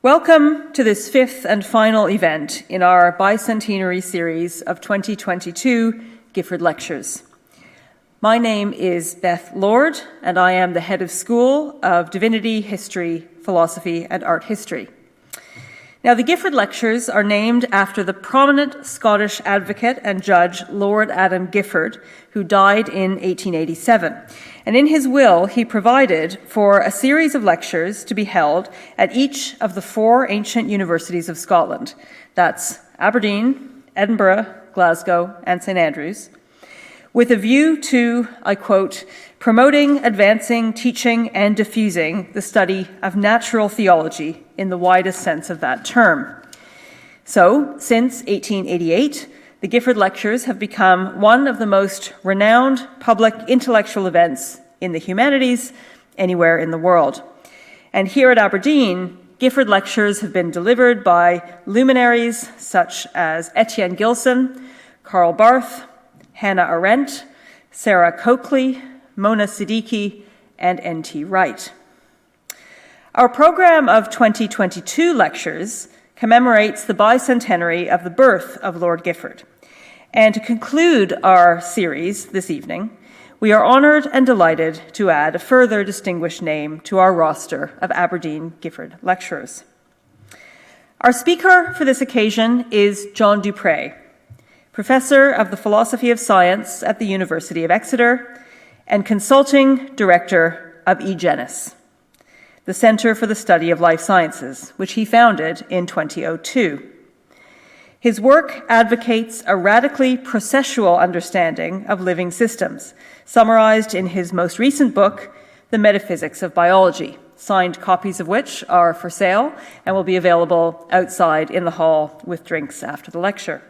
Welcome to this fifth and final event in our Bicentenary series of 2022 Gifford Lectures. My name is Beth Lord, and I am the head of School of Divinity, History, Philosophy, and Art History. Now, the Gifford Lectures are named after the prominent Scottish advocate and judge Lord Adam Gifford, who died in 1887. And in his will, he provided for a series of lectures to be held at each of the four ancient universities of Scotland. That's Aberdeen, Edinburgh, Glasgow, and St Andrews, with a view to, I quote, promoting, advancing, teaching, and diffusing the study of natural theology in the widest sense of that term. So, since 1888, the Gifford Lectures have become one of the most renowned public intellectual events in the humanities anywhere in the world. And here at Aberdeen, Gifford Lectures have been delivered by luminaries such as Etienne Gilson, Karl Barth, Hannah Arendt, Sarah Coakley, Mona Siddiqui, and N.T. Wright. Our program of 2022 lectures commemorates the bicentenary of the birth of Lord Gifford. And to conclude our series this evening, we are honoured and delighted to add a further distinguished name to our roster of Aberdeen Gifford lecturers. Our speaker for this occasion is John Dupré, Professor of the Philosophy of Science at the University of Exeter and Consulting Director of Egenis, the Centre for the Study of Life Sciences, which he founded in 2002. His work advocates a radically processual understanding of living systems, summarised in his most recent book, The Metaphysics of Biology, signed copies of which are for sale and will be available outside in the hall with drinks after the lecture.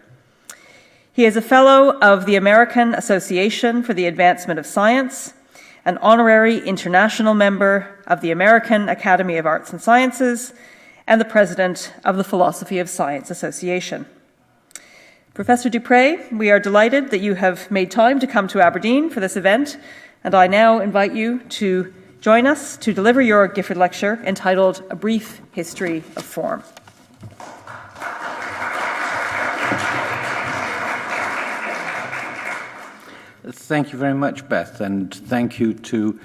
He is a fellow of the American Association for the Advancement of Science, an honorary international member of the American Academy of Arts and Sciences, and the president of the Philosophy of Science Association. Professor Dupré, we are delighted that you have made time to come to Aberdeen for this event, and I now invite you to join us to deliver your Gifford Lecture entitled A Brief History of Form. Thank you very much, Beth, and thank you to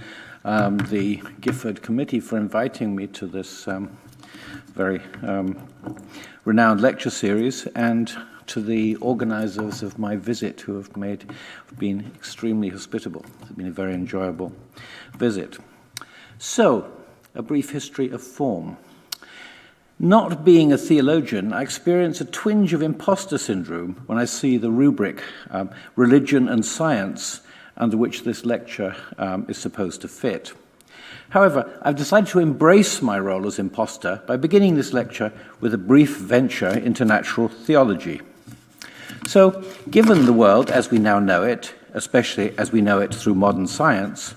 the Gifford Committee for inviting me to this very renowned lecture series, and to the organisers of my visit who have been extremely hospitable. It's been a very enjoyable visit. So, a brief history of form. Not being a theologian, I experience a twinge of imposter syndrome when I see the rubric, religion and science, under which this lecture is supposed to fit. However, I've decided to embrace my role as imposter by beginning this lecture with a brief venture into natural theology. So, given the world as we now know it, especially as we know it through modern science,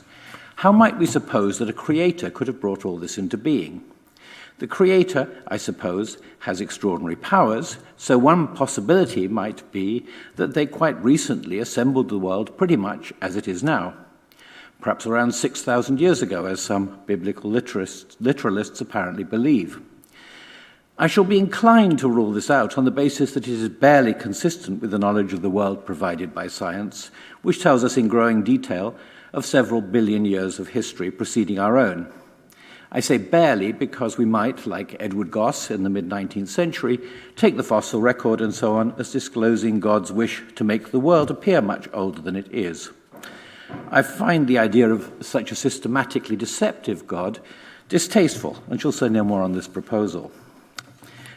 how might we suppose that a creator could have brought all this into being? The creator, I suppose, has extraordinary powers, so one possibility might be that they quite recently assembled the world pretty much as it is now, perhaps around 6,000 years ago, as some biblical literalists apparently believe. I shall be inclined to rule this out on the basis that it is barely consistent with the knowledge of the world provided by science, which tells us in growing detail of several billion years of history preceding our own. I say barely because we might, like Edward Goss in the mid-19th century, take the fossil record and so on as disclosing God's wish to make the world appear much older than it is. I find the idea of such a systematically deceptive God distasteful, and shall say no more on this proposal.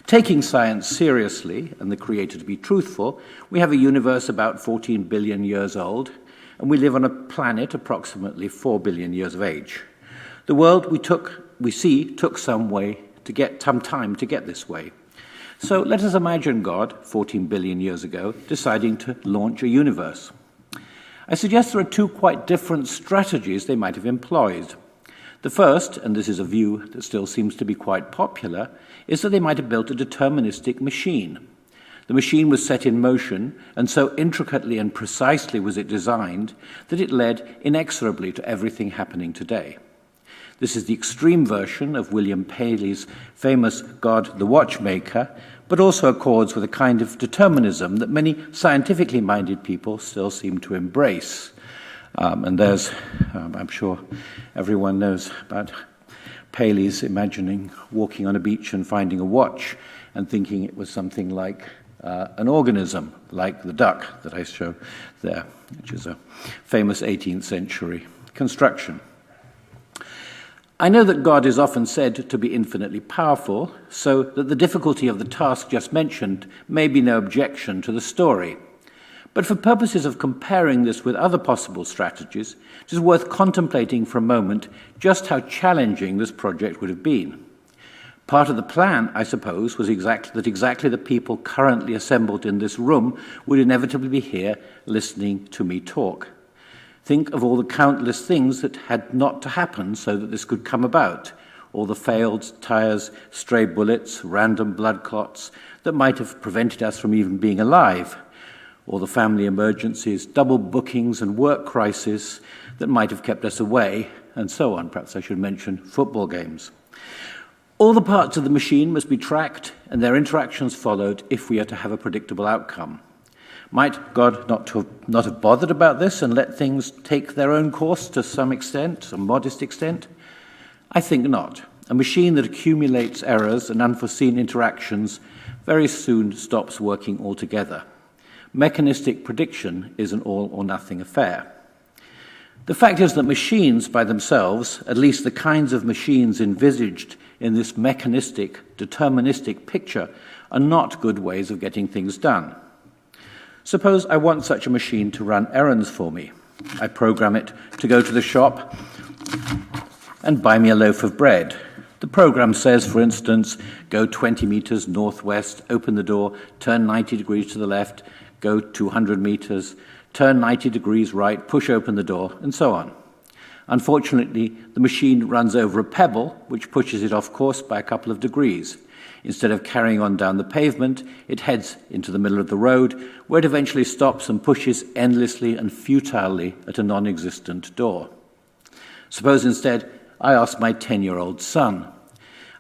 Taking science seriously, and the Creator to be truthful, we have a universe about 14 billion years old, and we live on a planet approximately 4 billion years of age. The world we see took some time to get this way. So let us imagine God, 14 billion years ago, deciding to launch a universe. I suggest there are two quite different strategies they might have employed. The first, and this is a view that still seems to be quite popular, is that they might have built a deterministic machine. The machine was set in motion, and so intricately and precisely was it designed that it led inexorably to everything happening today. This is the extreme version of William Paley's famous God the Watchmaker, but also accords with a kind of determinism that many scientifically minded people still seem to embrace. And there's, I'm sure everyone knows about Paley's imagining walking on a beach and finding a watch and thinking it was something like an organism, like the duck that I show there, which is a famous 18th century construction. I know that God is often said to be infinitely powerful, so that the difficulty of the task just mentioned may be no objection to the story. But for purposes of comparing this with other possible strategies, it is worth contemplating for a moment just how challenging this project would have been. Part of the plan, I suppose, was that exactly the people currently assembled in this room would inevitably be here listening to me talk. Think of all the countless things that had not to happen so that this could come about. All the failed tires, stray bullets, random blood clots that might have prevented us from even being alive. All the family emergencies, double bookings and work crises that might have kept us away, and so on. Perhaps I should mention football games. All the parts of the machine must be tracked and their interactions followed if we are to have a predictable outcome. Might God not have bothered about this and let things take their own course to some extent, some modest extent? I think not. A machine that accumulates errors and unforeseen interactions very soon stops working altogether. Mechanistic prediction is an all-or-nothing affair. The fact is that machines by themselves, at least the kinds of machines envisaged in this mechanistic, deterministic picture, are not good ways of getting things done. Suppose I want such a machine to run errands for me. I program it to go to the shop and buy me a loaf of bread. The program says, for instance, go 20 meters northwest, open the door, turn 90 degrees to the left, go 200 meters, turn 90 degrees right, push open the door, and so on. Unfortunately, the machine runs over a pebble, which pushes it off course by a couple of degrees. Instead of carrying on down the pavement, it heads into the middle of the road, where it eventually stops and pushes endlessly and futilely at a non-existent door. Suppose instead I ask my 10-year-old son.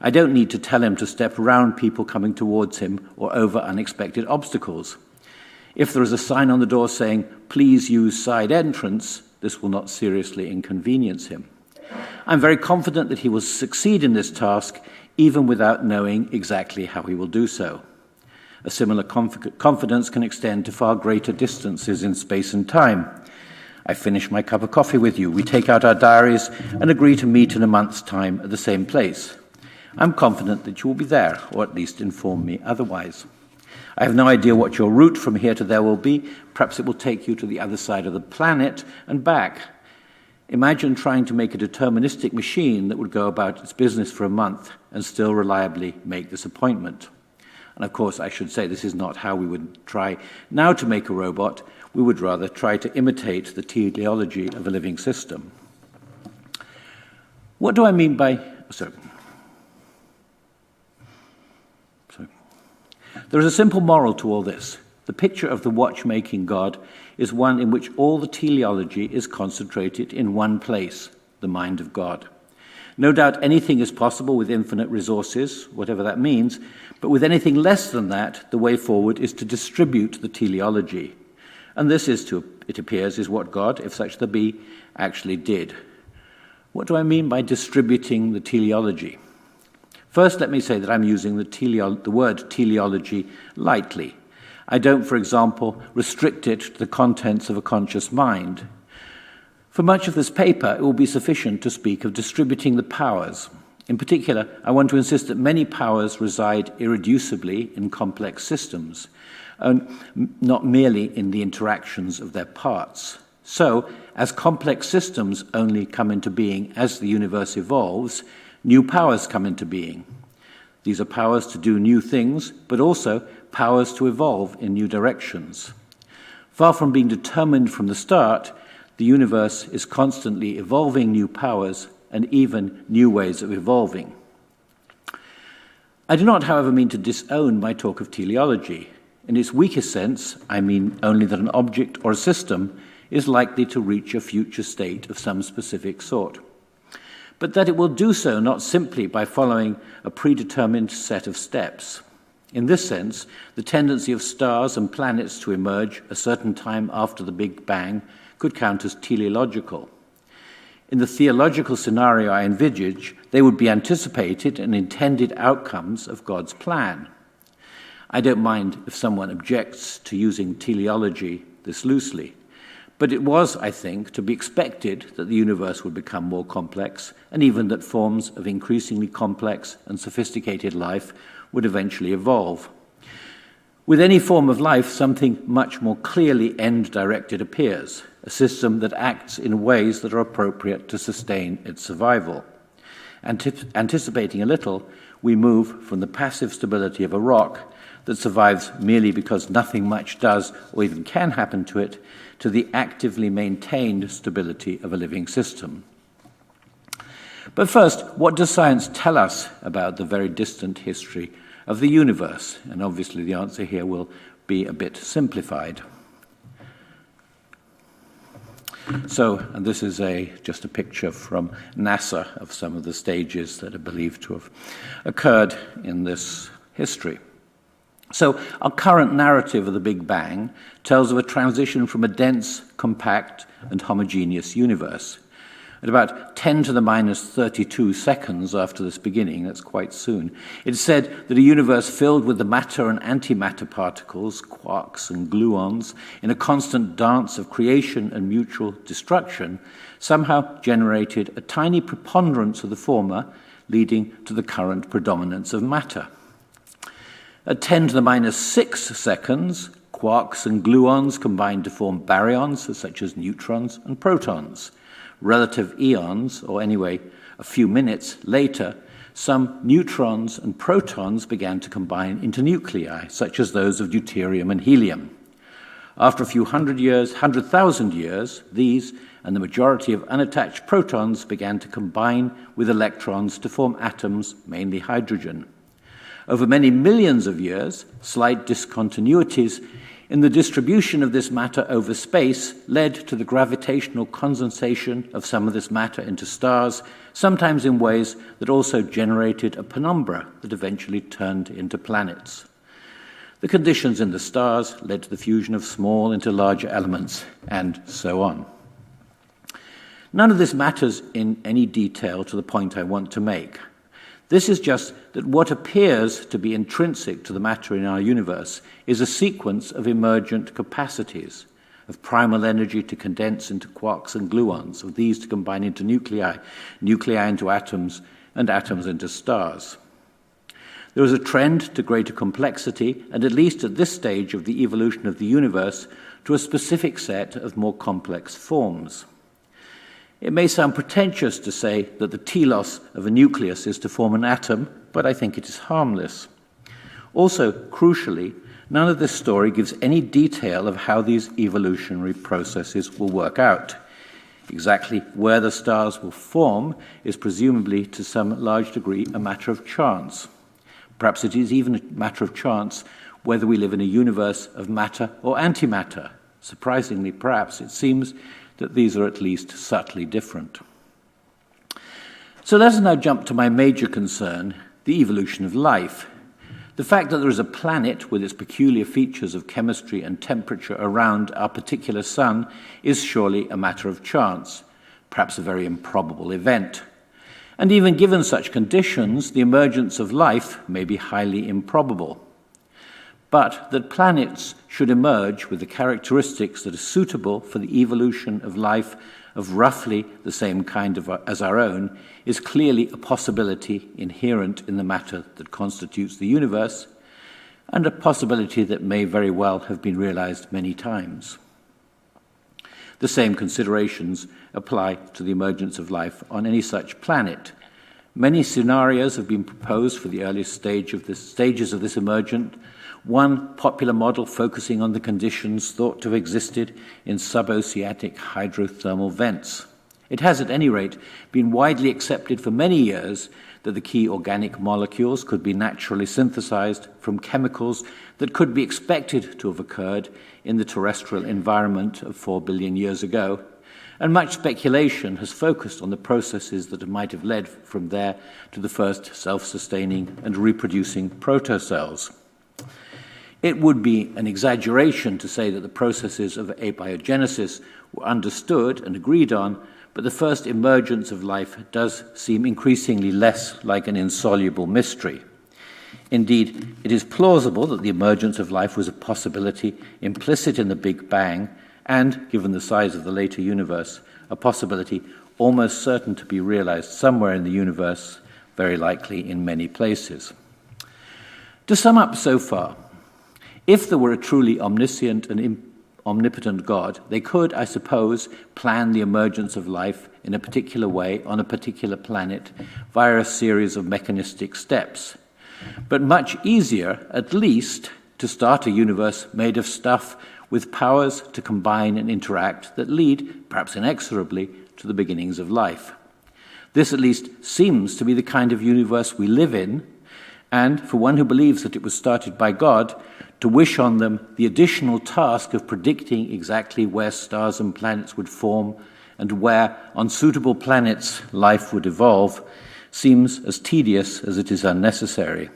I don't need to tell him to step around people coming towards him or over unexpected obstacles. If there is a sign on the door saying, "Please use side entrance," this will not seriously inconvenience him. I'm very confident that he will succeed in this task even without knowing exactly how he will do so. A similar confidence can extend to far greater distances in space and time. I finish my cup of coffee with you. We take out our diaries and agree to meet in a month's time at the same place. I'm confident that you will be there, or at least inform me otherwise. I have no idea what your route from here to there will be. Perhaps it will take you to the other side of the planet and back. Imagine trying to make a deterministic machine that would go about its business for a month and still reliably make this appointment. And of course, I should say this is not how we would try now to make a robot. We would rather try to imitate the teleology of a living system. What do I mean by... There is a simple moral to all this. The picture of the watchmaking God is one in which all the teleology is concentrated in one place, the mind of God. No doubt anything is possible with infinite resources, whatever that means, but with anything less than that, the way forward is to distribute the teleology. And this is, it appears, is what God, if such there be, actually did. What do I mean by distributing the teleology? First, let me say that I'm using the word teleology lightly. I don't, for example, restrict it to the contents of a conscious mind. For much of this paper, it will be sufficient to speak of distributing the powers. In particular, I want to insist that many powers reside irreducibly in complex systems, and not merely in the interactions of their parts. So, as complex systems only come into being as the universe evolves, new powers come into being. These are powers to do new things, but also powers to evolve in new directions. Far from being determined from the start, the universe is constantly evolving new powers and even new ways of evolving. I do not, however, mean to disown my talk of teleology. In its weakest sense, I mean only that an object or a system is likely to reach a future state of some specific sort. but that it will do so not simply by following a predetermined set of steps. In this sense, the tendency of stars and planets to emerge a certain time after the Big Bang could count as teleological. In the theological scenario I envisage, they would be anticipated and intended outcomes of God's plan. I don't mind if someone objects to using teleology this loosely, but it was, I think, to be expected that the universe would become more complex, and even that forms of increasingly complex and sophisticated life would eventually evolve. With any form of life, something much more clearly end-directed appears, a system that acts in ways that are appropriate to sustain its survival. Anticipating a little, we move from the passive stability of a rock that survives merely because nothing much does or even can happen to it, to the actively maintained stability of a living system. But first, what does science tell us about the very distant history of the universe? And obviously the answer here will be a bit simplified. So, and this is just a picture from NASA of some of the stages that are believed to have occurred in this history. So, our current narrative of the Big Bang tells of a transition from a dense, compact, and homogeneous universe. At about 10 to the minus 32 seconds after this beginning, that's quite soon, it's said that a universe filled with the matter and antimatter particles, quarks and gluons, in a constant dance of creation and mutual destruction, somehow generated a tiny preponderance of the former, leading to the current predominance of matter. At 10 to the minus 6 seconds, quarks and gluons combined to form baryons, such as neutrons and protons. Relative eons, or anyway, a few minutes later, some neutrons and protons began to combine into nuclei, such as those of deuterium and helium. After a few 100,000 years, these and the majority of unattached protons began to combine with electrons to form atoms, mainly hydrogen. Over many millions of years, slight discontinuities in the distribution of this matter over space led to the gravitational condensation of some of this matter into stars, sometimes in ways that also generated a penumbra that eventually turned into planets. The conditions in the stars led to the fusion of small into larger elements, and so on. None of this matters in any detail to the point I want to make. This is just that what appears to be intrinsic to the matter in our universe is a sequence of emergent capacities, of primal energy to condense into quarks and gluons, of these to combine into nuclei, nuclei into atoms, and atoms into stars. There is a trend to greater complexity, and at least at this stage of the evolution of the universe, to a specific set of more complex forms. It may sound pretentious to say that the telos of a nucleus is to form an atom, but I think it is harmless. Also, crucially, none of this story gives any detail of how these evolutionary processes will work out. Exactly where the stars will form is presumably to some large degree a matter of chance. Perhaps it is even a matter of chance whether we live in a universe of matter or antimatter. Surprisingly, perhaps, it seems that these are at least subtly different. So let us now jump to my major concern, the evolution of life. The fact that there is a planet with its peculiar features of chemistry and temperature around our particular sun is surely a matter of chance, perhaps a very improbable event. And even given such conditions, the emergence of life may be highly improbable. But that planets should emerge with the characteristics that are suitable for the evolution of life of roughly the same kind as our own is clearly a possibility inherent in the matter that constitutes the universe, and a possibility that may very well have been realized many times. The same considerations apply to the emergence of life on any such planet. Many scenarios have been proposed for the earliest stages of this emergent. One popular model focusing on the conditions thought to have existed in suboceanic hydrothermal vents. It has, at any rate, been widely accepted for many years that the key organic molecules could be naturally synthesized from chemicals that could be expected to have occurred in the terrestrial environment of 4 billion years ago, and much speculation has focused on the processes that might have led from there to the first self-sustaining and reproducing protocells. It would be an exaggeration to say that the processes of abiogenesis were understood and agreed on, but the first emergence of life does seem increasingly less like an insoluble mystery. Indeed, it is plausible that the emergence of life was a possibility implicit in the Big Bang, and, given the size of the later universe, a possibility almost certain to be realized somewhere in the universe, very likely in many places. To sum up so far, if there were a truly omniscient and omnipotent God, they could, I suppose, plan the emergence of life in a particular way on a particular planet via a series of mechanistic steps. But much easier, at least, to start a universe made of stuff with powers to combine and interact that lead, perhaps inexorably, to the beginnings of life. This at least seems to be the kind of universe we live in, and for one who believes that it was started by God, to wish on them the additional task of predicting exactly where stars and planets would form and where, on suitable planets, life would evolve, seems as tedious as it is unnecessary.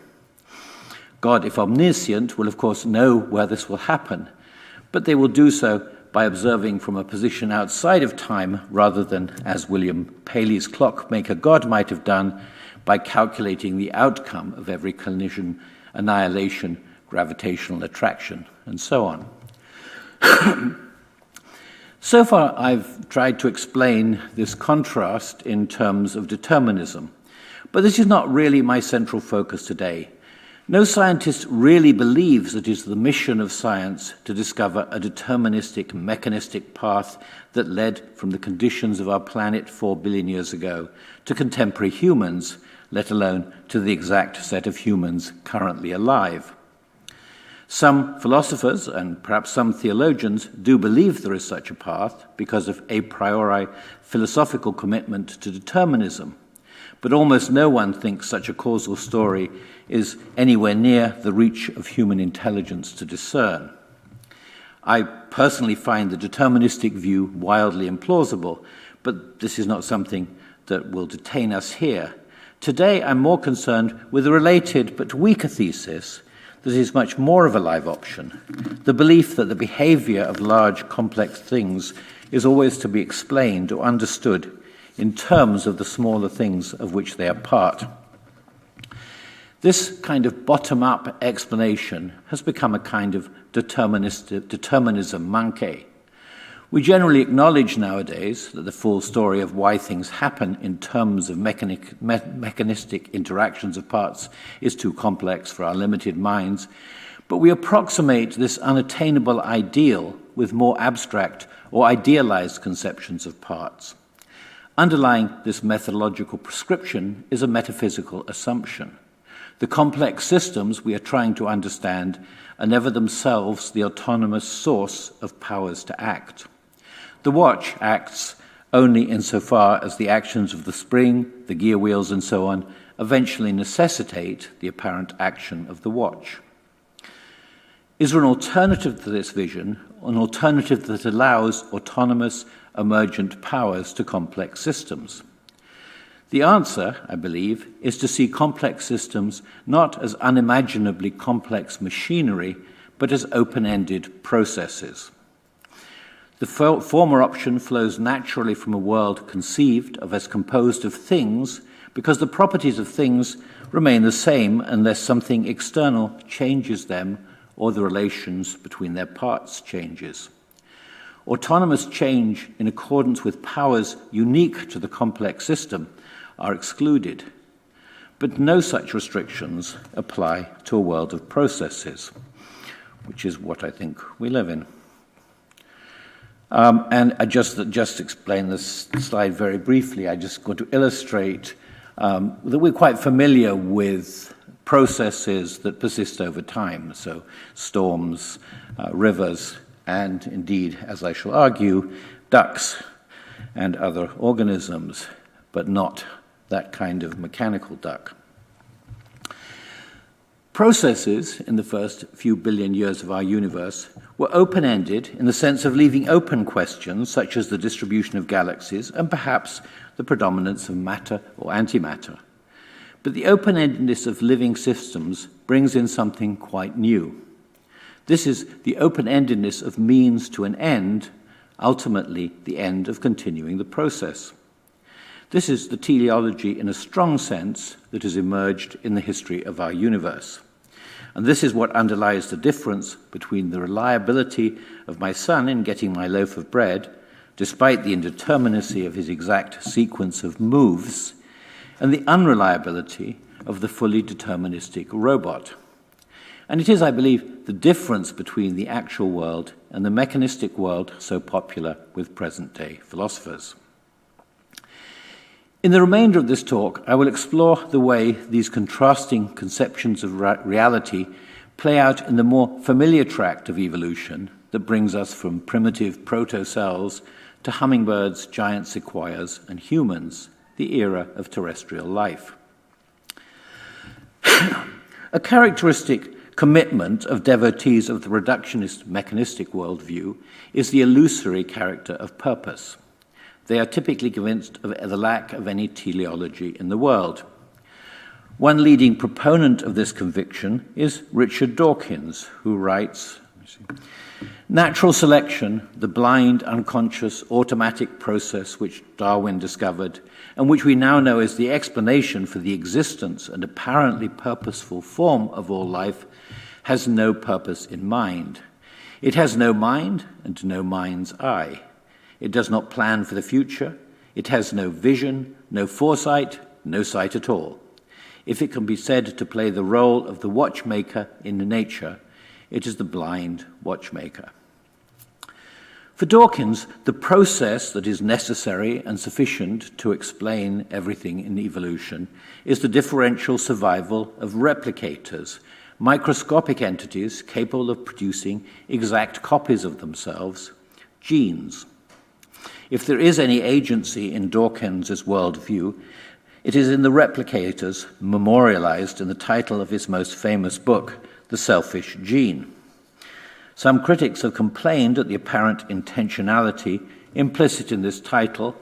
God, if omniscient, will of course know where this will happen, but they will do so by observing from a position outside of time rather than, as William Paley's clockmaker God might have done, by calculating the outcome of every collision, annihilation, gravitational attraction, and so on. So far, I've tried to explain this contrast in terms of determinism, but this is not really my central focus today. No scientist really believes that it is the mission of science to discover a deterministic, mechanistic path that led from the conditions of our planet 4 billion years ago to contemporary humans, let alone to the exact set of humans currently alive. Some philosophers, and perhaps some theologians, do believe there is such a path because of a priori philosophical commitment to determinism, but almost no one thinks such a causal story is anywhere near the reach of human intelligence to discern. I personally find the deterministic view wildly implausible, but this is not something that will detain us here. Today, I'm more concerned with a related but weaker thesis that is much more of a live option, the belief that the behavior of large, complex things is always to be explained or understood in terms of the smaller things of which they are part. This kind of bottom-up explanation has become a kind of determinism manqué. We generally acknowledge nowadays that the full story of why things happen in terms of mechanistic interactions of parts is too complex for our limited minds, but we approximate this unattainable ideal with more abstract or idealized conceptions of parts. Underlying this methodological prescription is a metaphysical assumption. The complex systems we are trying to understand are never themselves the autonomous source of powers to act. The watch acts only insofar as the actions of the spring, the gear wheels, and so on eventually necessitate the apparent action of the watch. Is there an alternative to this vision, an alternative that allows autonomous, emergent powers to complex systems? The answer, I believe, is to see complex systems not as unimaginably complex machinery, but as open-ended processes. The former option flows naturally from a world conceived of as composed of things, because the properties of things remain the same unless something external changes them or the relations between their parts changes. Autonomous change in accordance with powers unique to the complex system are excluded, but no such restrictions apply to a world of processes, which is what I think we live in. And I just explain this slide very briefly. I just want to illustrate that we're quite familiar with processes that persist over time, so storms, rivers, and indeed, as I shall argue, ducks and other organisms, but not that kind of mechanical duck. Processes in the first few billion years of our universe were open-ended in the sense of leaving open questions such as the distribution of galaxies and perhaps the predominance of matter or antimatter. But the open-endedness of living systems brings in something quite new. This is the open-endedness of means to an end, ultimately the end of continuing the process. This is the teleology in a strong sense that has emerged in the history of our universe. And this is what underlies the difference between the reliability of my son in getting my loaf of bread, despite the indeterminacy of his exact sequence of moves, and the unreliability of the fully deterministic robot. And it is, I believe, the difference between the actual world and the mechanistic world so popular with present-day philosophers. In the remainder of this talk, I will explore the way these contrasting conceptions of reality play out in the more familiar tract of evolution that brings us from primitive proto-cells to hummingbirds, giant sequoias, and humans, the era of terrestrial life. A characteristic commitment of devotees of the reductionist mechanistic worldview is the illusory character of purpose. They are typically convinced of the lack of any teleology in the world. One leading proponent of this conviction is Richard Dawkins, who writes, "Natural selection, the blind, unconscious, automatic process which Darwin discovered, and which we now know is the explanation for the existence and apparently purposeful form of all life, has no purpose in mind. It has no mind and no mind's eye. It does not plan for the future. It has no vision, no foresight, no sight at all. If it can be said to play the role of the watchmaker in nature, it is the blind watchmaker." For Dawkins, the process that is necessary and sufficient to explain everything in evolution is the differential survival of replicators, microscopic entities capable of producing exact copies of themselves, genes. If there is any agency in Dawkins's worldview, it is in the replicators memorialized in the title of his most famous book, The Selfish Gene. Some critics have complained at the apparent intentionality implicit in this title,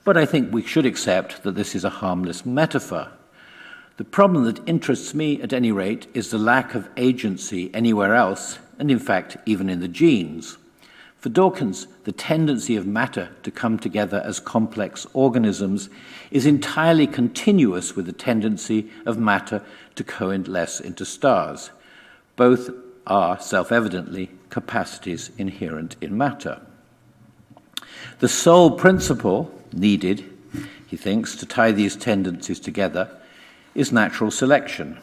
but I think we should accept that this is a harmless metaphor. The problem that interests me, at any rate, is the lack of agency anywhere else, and in fact, even in the genes. For Dawkins, the tendency of matter to come together as complex organisms is entirely continuous with the tendency of matter to coalesce into stars. Both are, self-evidently, capacities inherent in matter. The sole principle needed, he thinks, to tie these tendencies together is natural selection.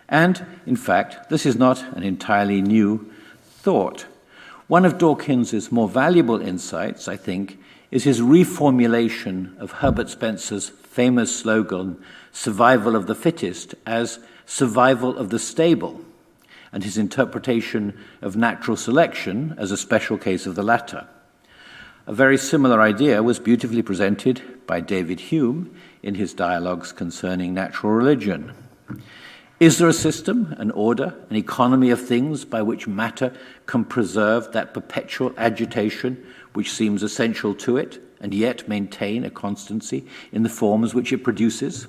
And, in fact, this is not an entirely new thought. One of Dawkins's more valuable insights, I think, is his reformulation of Herbert Spencer's famous slogan, "Survival of the fittest," as "survival of the stable," and his interpretation of natural selection as a special case of the latter. A very similar idea was beautifully presented by David Hume in his dialogues concerning natural religion. Is there a system, an order, an economy of things by which matter can preserve that perpetual agitation which seems essential to it and yet maintain a constancy in the forms which it produces?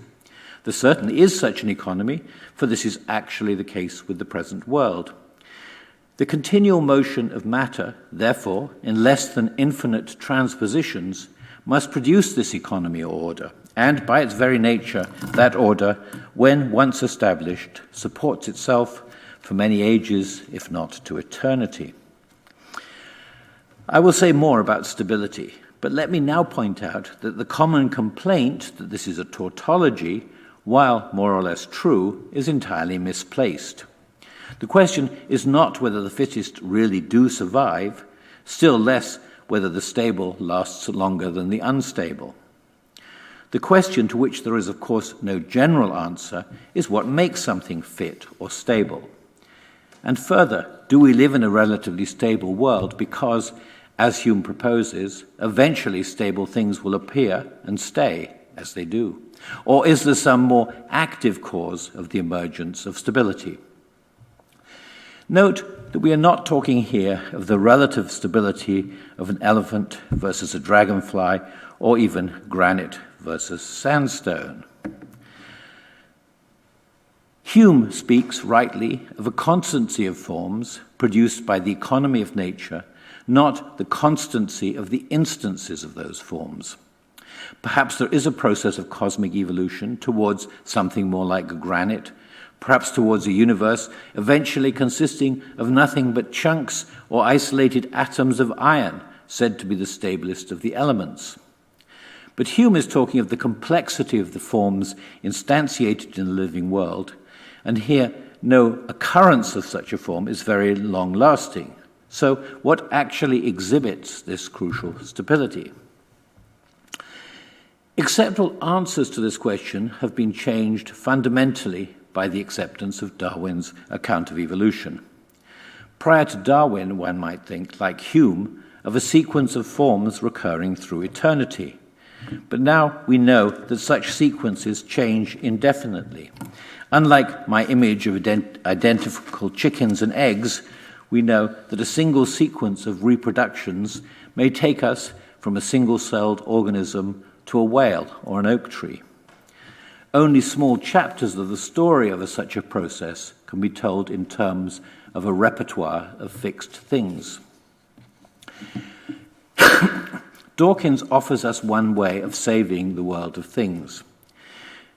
There certainly is such an economy, for this is actually the case with the present world. The continual motion of matter, therefore, in less than infinite transpositions, must produce this economy or order, and by its very nature, that order, when once established, supports itself for many ages, if not to eternity. I will say more about stability, but let me now point out that the common complaint that this is a tautology, while more or less true, is entirely misplaced. The question is not whether the fittest really do survive, still less whether the stable lasts longer than the unstable. The question, to which there is, of course, no general answer, is what makes something fit or stable. And further, do we live in a relatively stable world because, as Hume proposes, eventually stable things will appear and stay as they do? Or is there some more active cause of the emergence of stability? Note that we are not talking here of the relative stability of an elephant versus a dragonfly, or even granite versus sandstone. Hume speaks rightly of a constancy of forms produced by the economy of nature, not the constancy of the instances of those forms. Perhaps there is a process of cosmic evolution towards something more like granite, perhaps towards a universe eventually consisting of nothing but chunks or isolated atoms of iron, said to be the stablest of the elements. But Hume is talking of the complexity of the forms instantiated in the living world, and here no occurrence of such a form is very long-lasting. So what actually exhibits this crucial stability? Acceptable answers to this question have been changed fundamentally by the acceptance of Darwin's account of evolution. Prior to Darwin, one might think, like Hume, of a sequence of forms recurring through eternity. But now we know that such sequences change indefinitely. Unlike my image of identical chickens and eggs, we know that a single sequence of reproductions may take us from a single-celled organism to a whale or an oak tree. Only small chapters of the story of such a process can be told in terms of a repertoire of fixed things. Dawkins offers us one way of saving the world of things.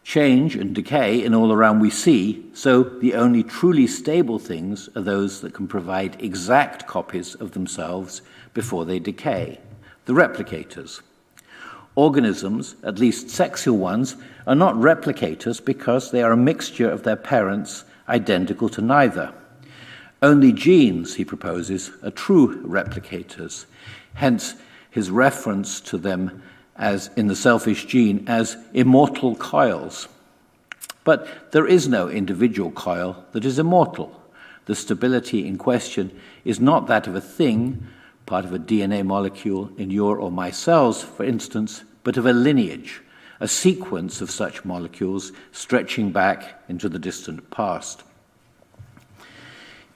Change and decay in all around we see, so the only truly stable things are those that can provide exact copies of themselves before they decay, the replicators. Organisms, at least sexual ones, are not replicators because they are a mixture of their parents identical to neither. Only genes, he proposes, are true replicators, hence his reference to them as in the selfish gene as immortal coils. But there is no individual coil that is immortal. The stability in question is not that of a thing, part of a DNA molecule in your or my cells, for instance, but of a lineage, a sequence of such molecules stretching back into the distant past.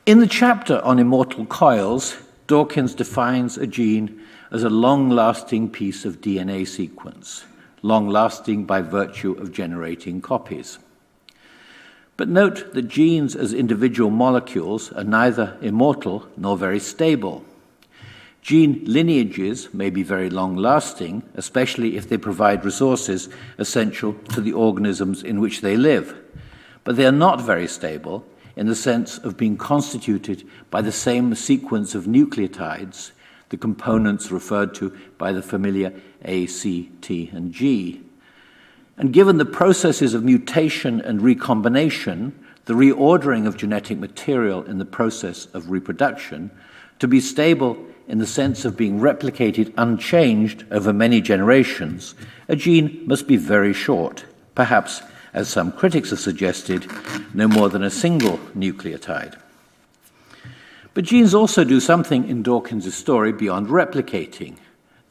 In the chapter on immortal coils, Dawkins defines a gene as a long-lasting piece of DNA sequence, long-lasting by virtue of generating copies. But note that genes as individual molecules are neither immortal nor very stable. Gene lineages may be very long-lasting, especially if they provide resources essential to the organisms in which they live, but they are not very stable in the sense of being constituted by the same sequence of nucleotides, the components referred to by the familiar A, C, T, and G. And given the processes of mutation and recombination, the reordering of genetic material in the process of reproduction, to be stable in the sense of being replicated unchanged over many generations, a gene must be very short, perhaps, as some critics have suggested, no more than a single nucleotide. But genes also do something in Dawkins' story beyond replicating.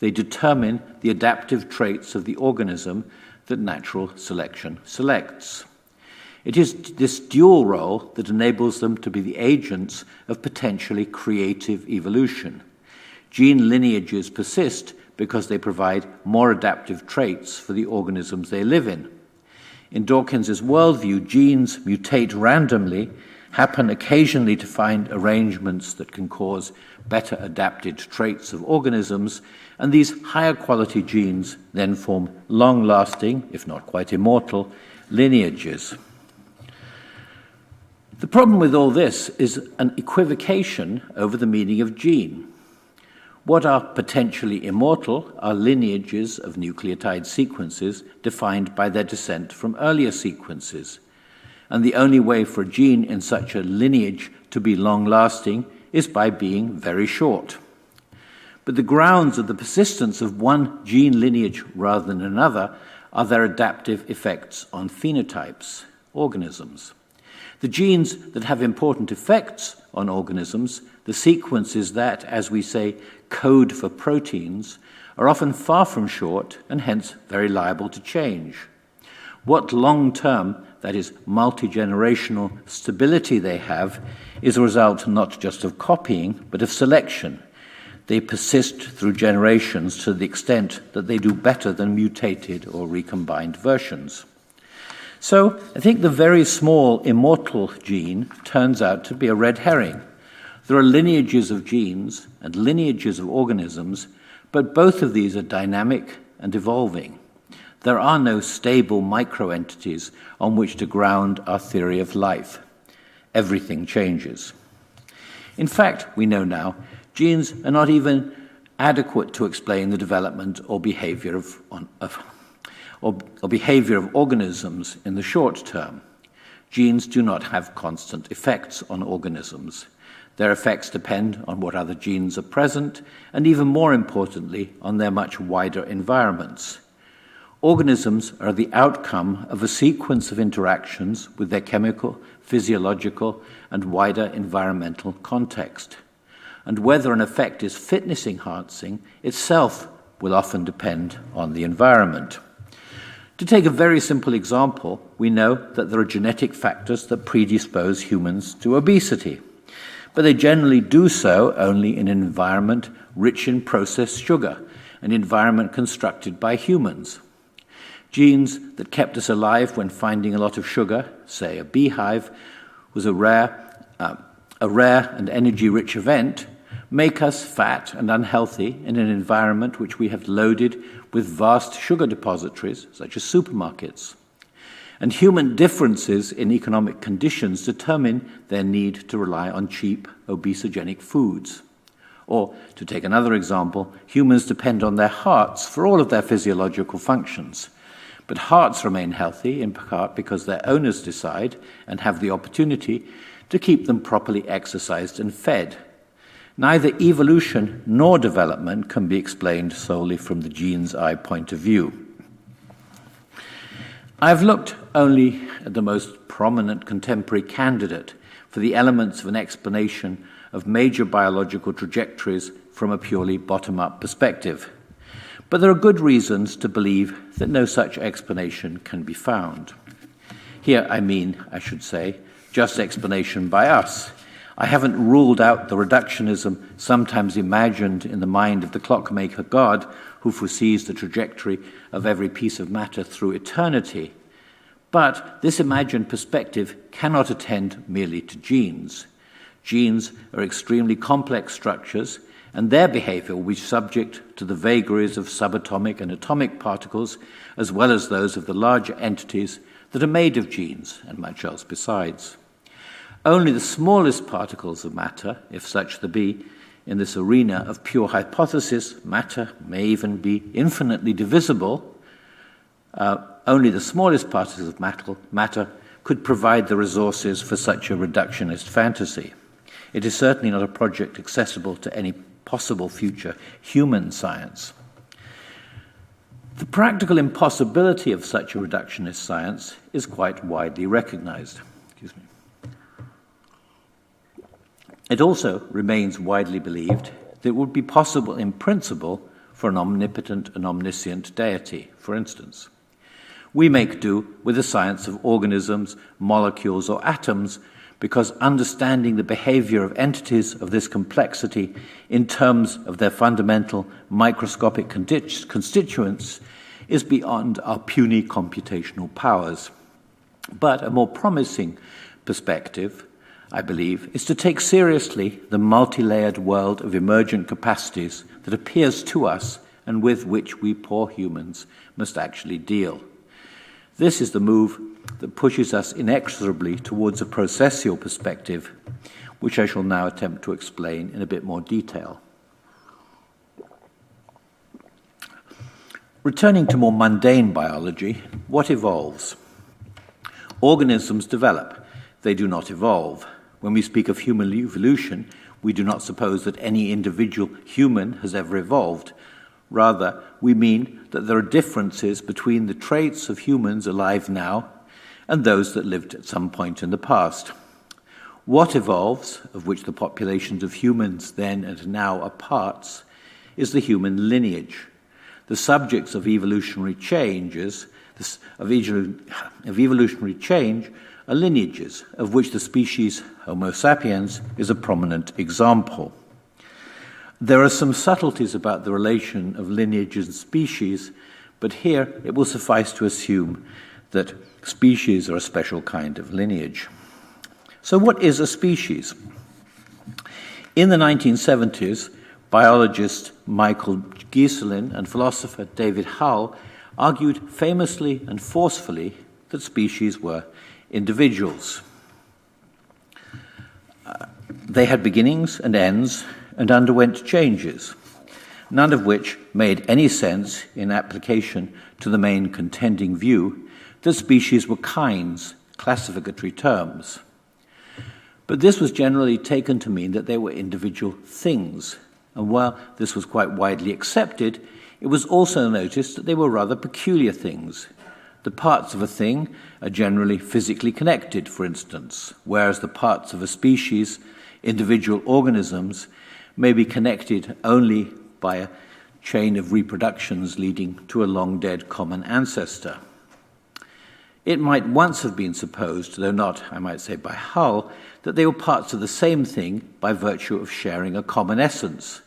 They determine the adaptive traits of the organism that natural selection selects. It is this dual role that enables them to be the agents of potentially creative evolution. Gene lineages persist because they provide more adaptive traits for the organisms they live in. In Dawkins' worldview, genes mutate randomly, happen occasionally to find arrangements that can cause better adapted traits of organisms, and these higher quality genes then form long-lasting, if not quite immortal, lineages. The problem with all this is an equivocation over the meaning of gene. What are potentially immortal are lineages of nucleotide sequences defined by their descent from earlier sequences. And the only way for a gene in such a lineage to be long-lasting is by being very short. But the grounds of the persistence of one gene lineage rather than another are their adaptive effects on phenotypes, organisms. The genes that have important effects on organisms, the sequences that, as we say, code for proteins, are often far from short and hence very liable to change. What long-term that is, multi-generational stability they have, is a result not just of copying, but of selection. They persist through generations to the extent that they do better than mutated or recombined versions. So I think the very small immortal gene turns out to be a red herring. There are lineages of genes and lineages of organisms, but both of these are dynamic and evolving. There are no stable microentities on which to ground our theory of life. Everything changes. In fact, we know now, genes are not even adequate to explain the development or behavior of organisms in the short term. Genes do not have constant effects on organisms. Their effects depend on what other genes are present, and even more importantly, on their much wider environments. Organisms are the outcome of a sequence of interactions with their chemical, physiological, and wider environmental context. And whether an effect is fitness-enhancing itself will often depend on the environment. To take a very simple example, we know that there are genetic factors that predispose humans to obesity, but they generally do so only in an environment rich in processed sugar, an environment constructed by humans. Genes that kept us alive when finding a lot of sugar, say a beehive, was a rare and energy-rich event, make us fat and unhealthy in an environment which we have loaded with vast sugar depositories, such as supermarkets. And human differences in economic conditions determine their need to rely on cheap, obesogenic foods. Or, to take another example, humans depend on their hearts for all of their physiological functions. But hearts remain healthy, in part because their owners decide and have the opportunity to keep them properly exercised and fed. Neither evolution nor development can be explained solely from the gene's eye point of view. I've looked only at the most prominent contemporary candidate for the elements of an explanation of major biological trajectories from a purely bottom-up perspective. But there are good reasons to believe that no such explanation can be found. Here I should say, just explanation by us. I haven't ruled out the reductionism sometimes imagined in the mind of the clockmaker God who foresees the trajectory of every piece of matter through eternity. But this imagined perspective cannot attend merely to genes. Genes are extremely complex structures, and their behavior will be subject to the vagaries of subatomic and atomic particles, as well as those of the larger entities that are made of genes and much else besides. Only the smallest particles of matter, if such there be, in this arena of pure hypothesis, matter may even be infinitely divisible. Only the smallest particles of matter could provide the resources for such a reductionist fantasy. It is certainly not a project accessible to any possible future human science. The practical impossibility of such a reductionist science is quite widely recognized. It also remains widely believed that it would be possible in principle for an omnipotent and omniscient deity, for instance. We make do with the science of organisms, molecules, or atoms because understanding the behavior of entities of this complexity in terms of their fundamental microscopic constituents is beyond our puny computational powers. But a more promising perspective, I believe, is to take seriously the multi-layered world of emergent capacities that appears to us and with which we poor humans must actually deal. This is the move that pushes us inexorably towards a processual perspective, which I shall now attempt to explain in a bit more detail. Returning to more mundane biology, what evolves? Organisms develop. They do not evolve. When we speak of human evolution, we do not suppose that any individual human has ever evolved. Rather, we mean that there are differences between the traits of humans alive now and those that lived at some point in the past. What evolves, of which the populations of humans then and now are parts, is the human lineage. The subjects of evolutionary changes, of evolutionary change are lineages, of which the species Homo sapiens is a prominent example. There are some subtleties about the relation of lineages and species, but here it will suffice to assume that species are a special kind of lineage. So what is a species? In the 1970s, biologist Michael Gieselin and philosopher David Hull argued famously and forcefully that species were individuals. They had beginnings and ends and underwent changes, none of which made any sense in application to the main contending view that species were kinds, classificatory terms. But this was generally taken to mean that they were individual things, and while this was quite widely accepted, it was also noticed that they were rather peculiar things. The parts of a thing are generally physically connected, for instance, whereas the parts of a species, individual organisms, may be connected only by a chain of reproductions leading to a long-dead common ancestor. It might once have been supposed, though not, I might say, by Hull, that they were parts of the same thing by virtue of sharing a common essence.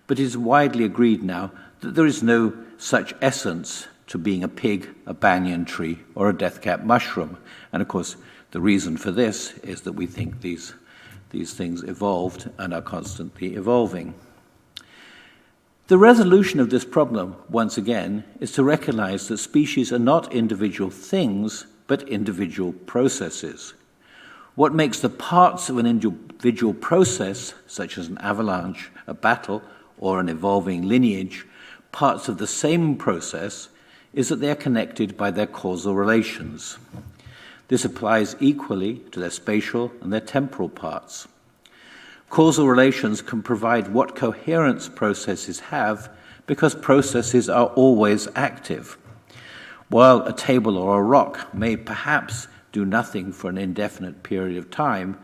But it is widely agreed now that there is no such essence to being a pig, a banyan tree, or a deathcap mushroom. And of course, the reason for this is that we think these things evolved and are constantly evolving. The resolution of this problem, once again, is to recognize that species are not individual things, but individual processes. What makes the parts of an individual process, such as an avalanche, a battle, or an evolving lineage, parts of the same process, is that they are connected by their causal relations. This applies equally to their spatial and their temporal parts. Causal relations can provide what coherence processes have because processes are always active. While a table or a rock may perhaps do nothing for an indefinite period of time,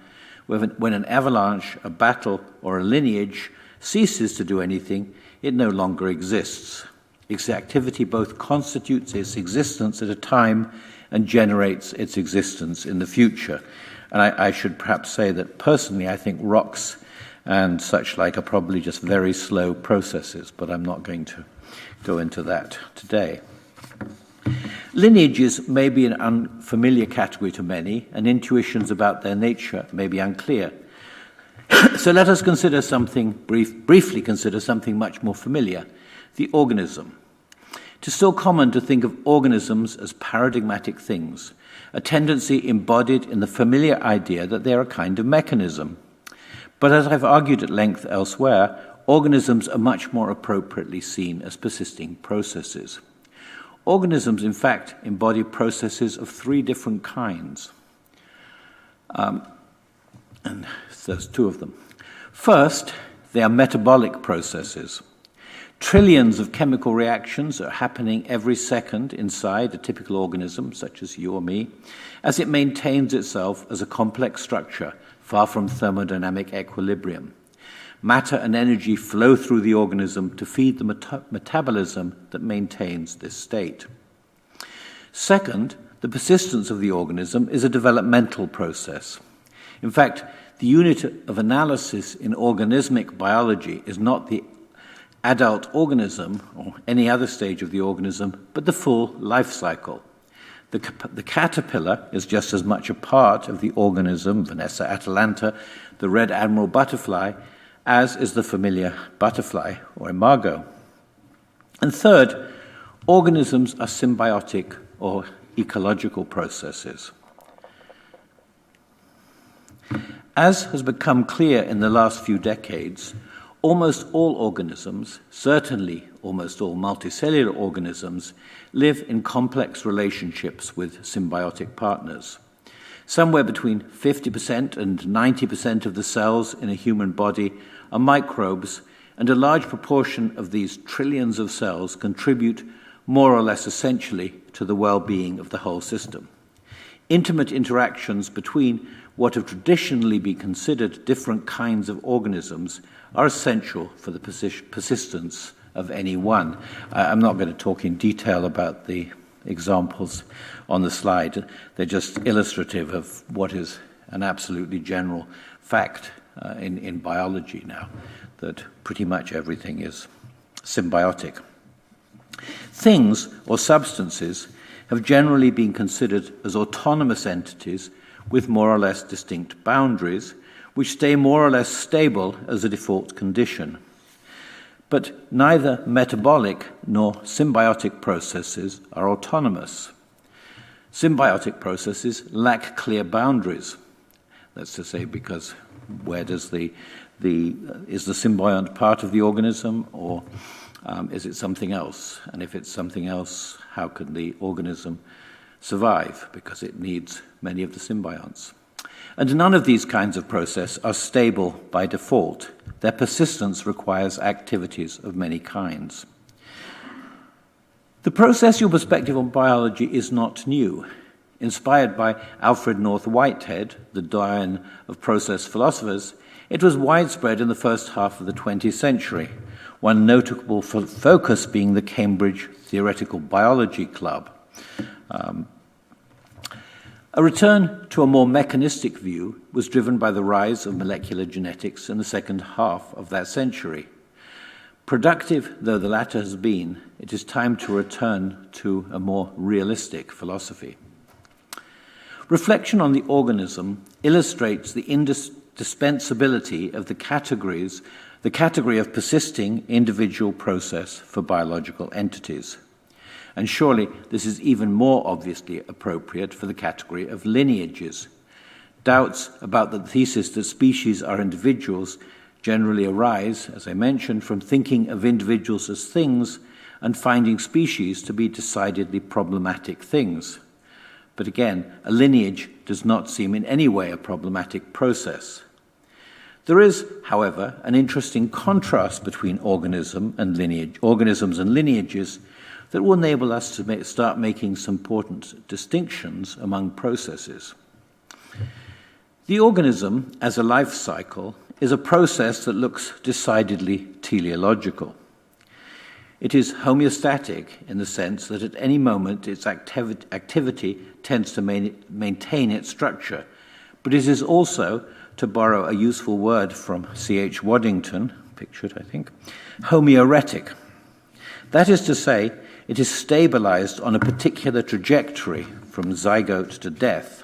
when an avalanche, a battle, or a lineage ceases to do anything, it no longer exists. Its activity both constitutes its existence at a time and generates its existence in the future. And I should perhaps say that personally I think rocks and such like are probably just very slow processes, but I'm not going to go into that today. Lineages may be an unfamiliar category to many, and intuitions about their nature may be unclear. So let us consider briefly consider something much more familiar, the organism. It is still common to think of organisms as paradigmatic things, a tendency embodied in the familiar idea that they are a kind of mechanism. But as I've argued at length elsewhere, organisms are much more appropriately seen as persisting processes. Organisms, in fact, embody processes of three different kinds. And there's two of them. First, they are metabolic processes. Trillions of chemical reactions are happening every second inside a typical organism, such as you or me, as it maintains itself as a complex structure far from thermodynamic equilibrium. Matter and energy flow through the organism to feed the metabolism that maintains this state. Second, the persistence of the organism is a developmental process. In fact, the unit of analysis in organismic biology is not the adult organism or any other stage of the organism, but the full life cycle. The caterpillar is just as much a part of the organism, Vanessa atalanta, the red admiral butterfly, as is the familiar butterfly or imago. And third, organisms are symbiotic or ecological processes. As has become clear in the last few decades, almost all organisms, certainly almost all multicellular organisms, live in complex relationships with symbiotic partners. Somewhere between 50% and 90% of the cells in a human body are microbes, and a large proportion of these trillions of cells contribute more or less essentially to the well-being of the whole system. Intimate interactions between what have traditionally been considered different kinds of organisms are essential for the persistence of any one. I'm not going to talk in detail about the examples on the slide. They're just illustrative of what is an absolutely general fact in biology now, that pretty much everything is symbiotic. Things, or substances, have generally been considered as autonomous entities with more or less distinct boundaries, which stay more or less stable as a default condition. But neither metabolic nor symbiotic processes are autonomous. Symbiotic processes lack clear boundaries. That's to say, because where does is the symbiont part of the organism, or is it something else? And if it's something else, how can the organism survive? Because it needs many of the symbionts. And none of these kinds of process are stable by default. Their persistence requires activities of many kinds. The processual perspective on biology is not new. Inspired by Alfred North Whitehead, the doyen of process philosophers, it was widespread in the first half of the 20th century, one notable focus being the Cambridge Theoretical Biology Club. A return to a more mechanistic view was driven by the rise of molecular genetics in the second half of that century. Productive though the latter has been, it is time to return to a more realistic philosophy. Reflection on the organism illustrates the indispensability of the category of persisting individual process for biological entities. And surely this is even more obviously appropriate for the category of lineages. Doubts about the thesis that species are individuals generally arise, as I mentioned, from thinking of individuals as things and finding species to be decidedly problematic things. But again, a lineage does not seem in any way a problematic process. There is, however, an interesting contrast between organisms and lineages that will enable us to start making some important distinctions among processes. The organism, as a life cycle, is a process that looks decidedly teleological. It is homeostatic in the sense that at any moment its activity tends to maintain its structure, but it is also, to borrow a useful word from C.H. Waddington, pictured, I think, homeoretic. That is to say, it is stabilized on a particular trajectory from zygote to death.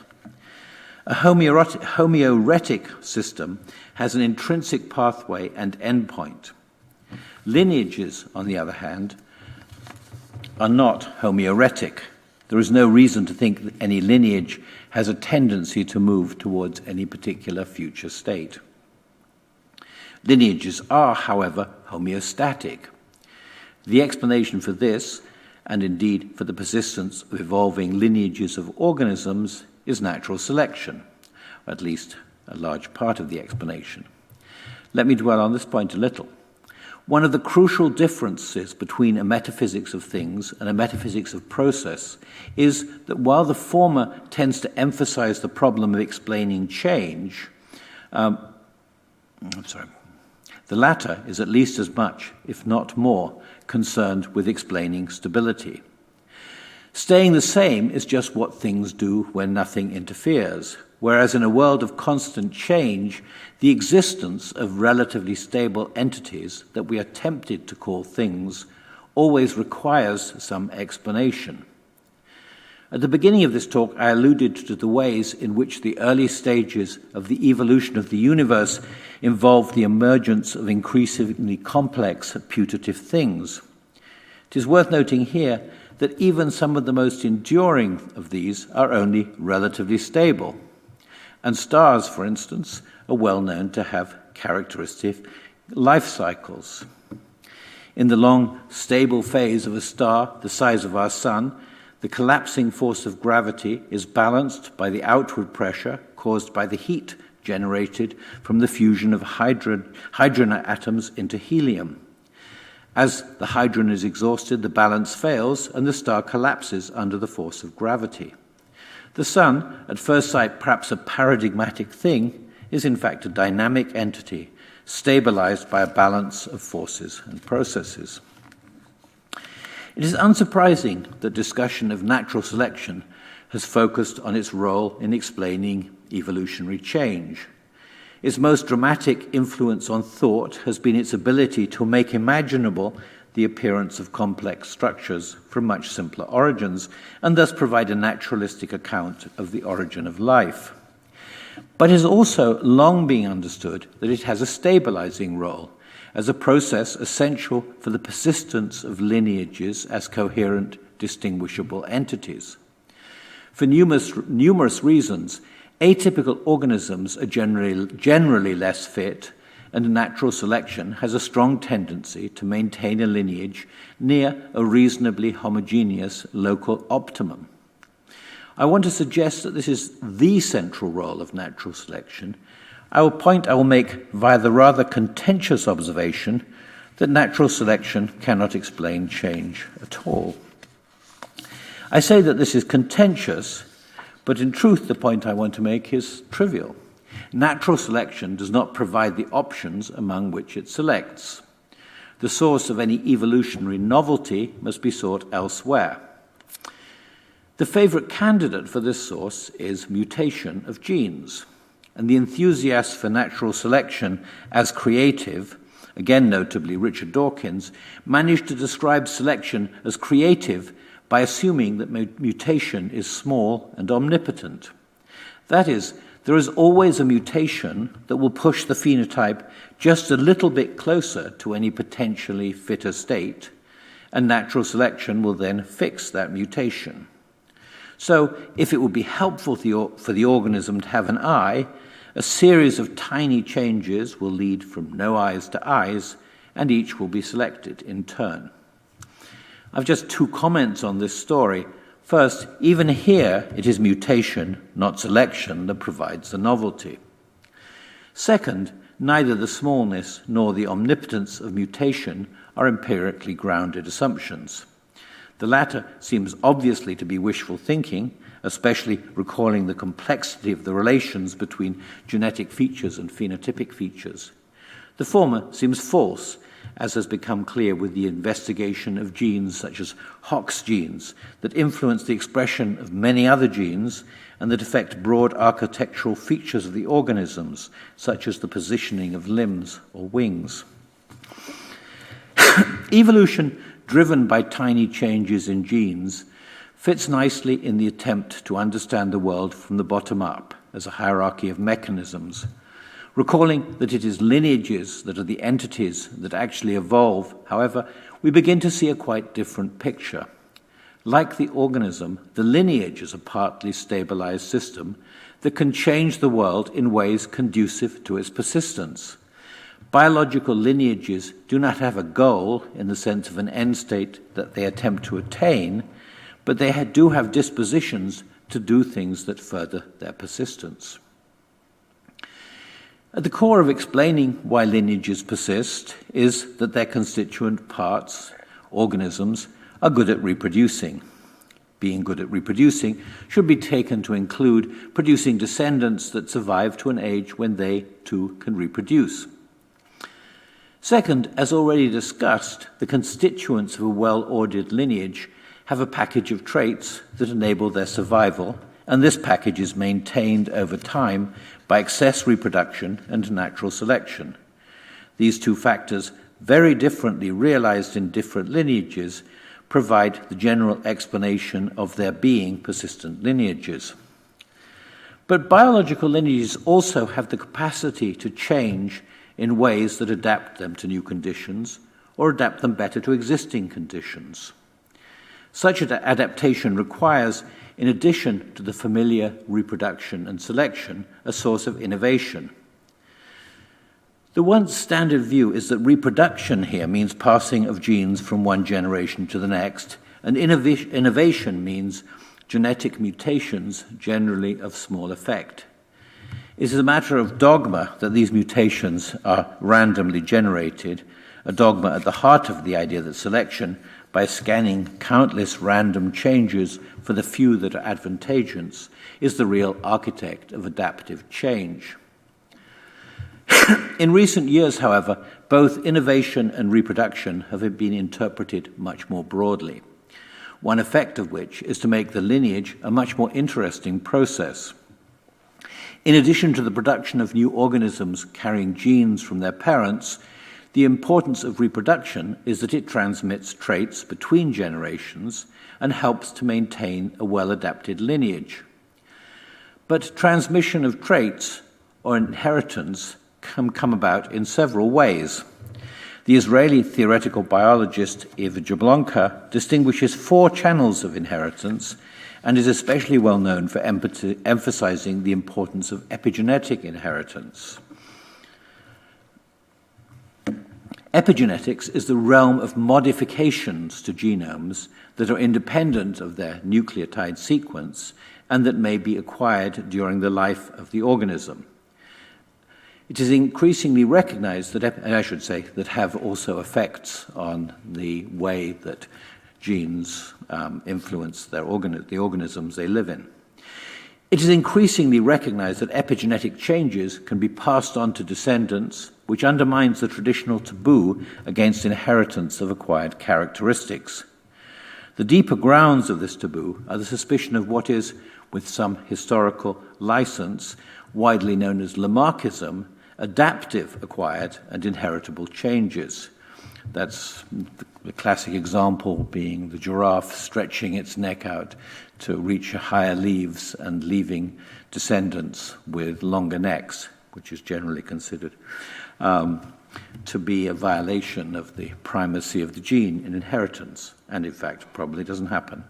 A homeoretic system has an intrinsic pathway and endpoint. Lineages, on the other hand, are not homeoretic. There is no reason to think that any lineage has a tendency to move towards any particular future state. Lineages are, however, homeostatic. The explanation for this, and indeed for the persistence of evolving lineages of organisms, is natural selection, or at least a large part of the explanation. Let me dwell on this point a little. One of the crucial differences between a metaphysics of things and a metaphysics of process is that while the former tends to emphasize the problem of explaining change, the latter is at least as much, if not more, concerned with explaining stability. Staying the same is just what things do when nothing interferes, whereas in a world of constant change, the existence of relatively stable entities that we are tempted to call things always requires some explanation. At the beginning of this talk, I alluded to the ways in which the early stages of the evolution of the universe involved the emergence of increasingly complex, putative things. It is worth noting here that even some of the most enduring of these are only relatively stable. And stars, for instance, are well known to have characteristic life cycles. In the long, stable phase of a star the size of our sun, the collapsing force of gravity is balanced by the outward pressure caused by the heat generated from the fusion of hydrogen atoms into helium. As the hydrogen is exhausted, the balance fails and the star collapses under the force of gravity. The sun, at first sight perhaps a paradigmatic thing, is in fact a dynamic entity, stabilized by a balance of forces and processes. It is unsurprising that discussion of natural selection has focused on its role in explaining evolutionary change. Its most dramatic influence on thought has been its ability to make imaginable the appearance of complex structures from much simpler origins, and thus provide a naturalistic account of the origin of life. But it has also long been understood that it has a stabilizing role as a process essential for the persistence of lineages as coherent, distinguishable entities. For numerous reasons, atypical organisms are generally less fit, and natural selection has a strong tendency to maintain a lineage near a reasonably homogeneous local optimum. I want to suggest that this is the central role of natural selection. I will make via the rather contentious observation that natural selection cannot explain change at all. I say that this is contentious, but in truth the point I want to make is trivial. Natural selection does not provide the options among which it selects. The source of any evolutionary novelty must be sought elsewhere. The favorite candidate for this source is mutation of genes, and the enthusiasts for natural selection as creative, again notably Richard Dawkins, managed to describe selection as creative by assuming that mutation is small and omnipotent. That is, there is always a mutation that will push the phenotype just a little bit closer to any potentially fitter state, and natural selection will then fix that mutation. So, if it would be helpful for the organism to have an eye, a series of tiny changes will lead from no eyes to eyes, and each will be selected in turn. I've just two comments on this story. First, even here, it is mutation, not selection, that provides the novelty. Second, neither the smallness nor the omnipotence of mutation are empirically grounded assumptions. The latter seems obviously to be wishful thinking, especially recalling the complexity of the relations between genetic features and phenotypic features. The former seems false, as has become clear with the investigation of genes such as Hox genes that influence the expression of many other genes and that affect broad architectural features of the organisms, such as the positioning of limbs or wings. Evolution, driven by tiny changes in genes, fits nicely in the attempt to understand the world from the bottom up as a hierarchy of mechanisms. Recalling that it is lineages that are the entities that actually evolve, however, we begin to see a quite different picture. Like the organism, the lineage is a partly stabilized system that can change the world in ways conducive to its persistence. Biological lineages do not have a goal in the sense of an end state that they attempt to attain, but they do have dispositions to do things that further their persistence. At the core of explaining why lineages persist is that their constituent parts, organisms, are good at reproducing. Being good at reproducing should be taken to include producing descendants that survive to an age when they, too, can reproduce. Second, as already discussed, the constituents of a well-ordered lineage have a package of traits that enable their survival, and this package is maintained over time by excess reproduction and natural selection. These two factors, very differently realized in different lineages, provide the general explanation of there being persistent lineages. But biological lineages also have the capacity to change in ways that adapt them to new conditions or adapt them better to existing conditions. Such adaptation requires, in addition to the familiar reproduction and selection, a source of innovation. The once standard view is that reproduction here means passing of genes from one generation to the next, and innovation means genetic mutations, generally of small effect. It is a matter of dogma that these mutations are randomly generated, a dogma at the heart of the idea that selection, by scanning countless random changes for the few that are advantageous, is the real architect of adaptive change. In recent years, however, both innovation and reproduction have been interpreted much more broadly, one effect of which is to make the lineage a much more interesting process. In addition to the production of new organisms carrying genes from their parents, the importance of reproduction is that it transmits traits between generations and helps to maintain a well-adapted lineage. But transmission of traits, or inheritance, can come about in several ways. The Israeli theoretical biologist Eva Jablonka distinguishes 4 channels of inheritance and is especially well known for emphasizing the importance of epigenetic inheritance. Epigenetics is the realm of modifications to genomes that are independent of their nucleotide sequence and that may be acquired during the life of the organism. It is increasingly recognized that have also effects on the way that genes influence the organisms they live in. It is increasingly recognized that epigenetic changes can be passed on to descendants, which undermines the traditional taboo against inheritance of acquired characteristics. The deeper grounds of this taboo are the suspicion of what is, with some historical license, widely known as Lamarckism, adaptive acquired and inheritable changes. That's the classic example being the giraffe stretching its neck out to reach higher leaves and leaving descendants with longer necks, which is generally considered to be a violation of the primacy of the gene in inheritance, and in fact probably doesn't happen.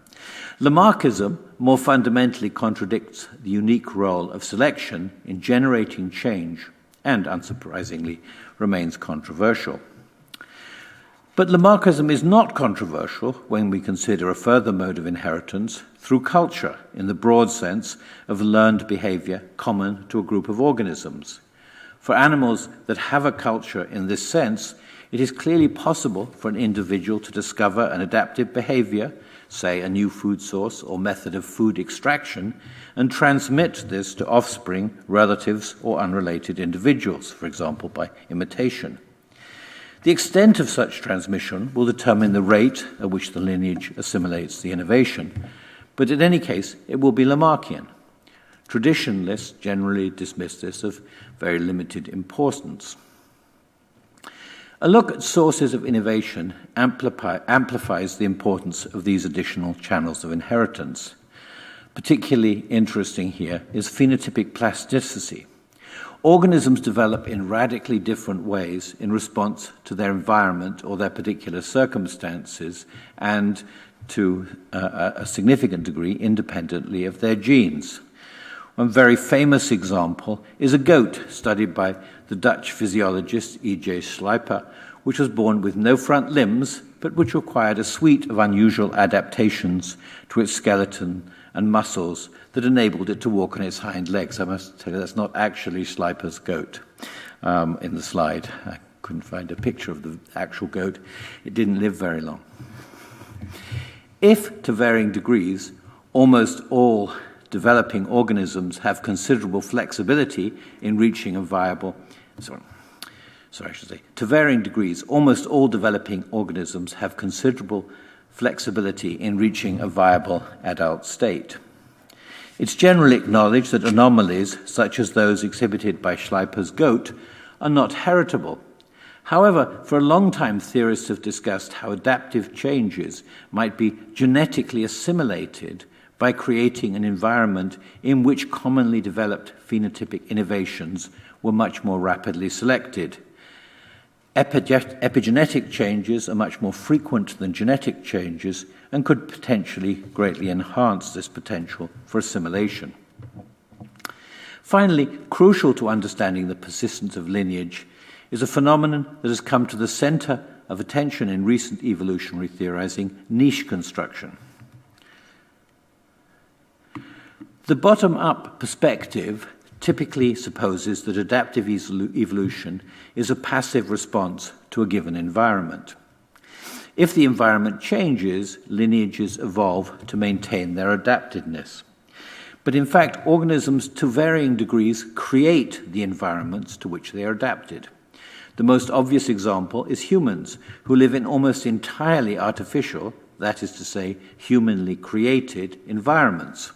Lamarckism more fundamentally contradicts the unique role of selection in generating change and, unsurprisingly, remains controversial. But Lamarckism is not controversial when we consider a further mode of inheritance through culture, in the broad sense of learned behavior common to a group of organisms. For animals that have a culture in this sense, it is clearly possible for an individual to discover an adaptive behavior, say a new food source or method of food extraction, and transmit this to offspring, relatives, or unrelated individuals, for example, by imitation. The extent of such transmission will determine the rate at which the lineage assimilates the innovation, but in any case, it will be Lamarckian. Traditionalists generally dismiss this as very limited importance. A look at sources of innovation amplifies the importance of these additional channels of inheritance. Particularly interesting here is phenotypic plasticity. Organisms develop in radically different ways in response to their environment or their particular circumstances, and to a significant degree independently of their genes. One very famous example is a goat studied by the Dutch physiologist E.J. Schleiper, which was born with no front limbs, but which required a suite of unusual adaptations to its skeleton and muscles that enabled it to walk on its hind legs. I must tell you, that's not actually Schleiper's goat in the slide. I couldn't find a picture of the actual goat. It didn't live very long. If, to varying degrees, almost all developing organisms have considerable flexibility in reaching a viable, to varying degrees, almost all developing organisms have considerable flexibility in reaching a viable adult state. It's generally acknowledged that anomalies, such as those exhibited by Schleiper's goat, are not heritable. However, for a long time, theorists have discussed how adaptive changes might be genetically assimilated by creating an environment in which commonly developed phenotypic innovations were much more rapidly selected. Epigenetic changes are much more frequent than genetic changes and could potentially greatly enhance this potential for assimilation. Finally, crucial to understanding the persistence of lineage is a phenomenon that has come to the center of attention in recent evolutionary theorizing: niche construction. The bottom-up perspective typically supposes that adaptive evolution is a passive response to a given environment. If the environment changes, lineages evolve to maintain their adaptedness. But in fact, organisms to varying degrees create the environments to which they are adapted. The most obvious example is humans, who live in almost entirely artificial, that is to say, humanly created environments.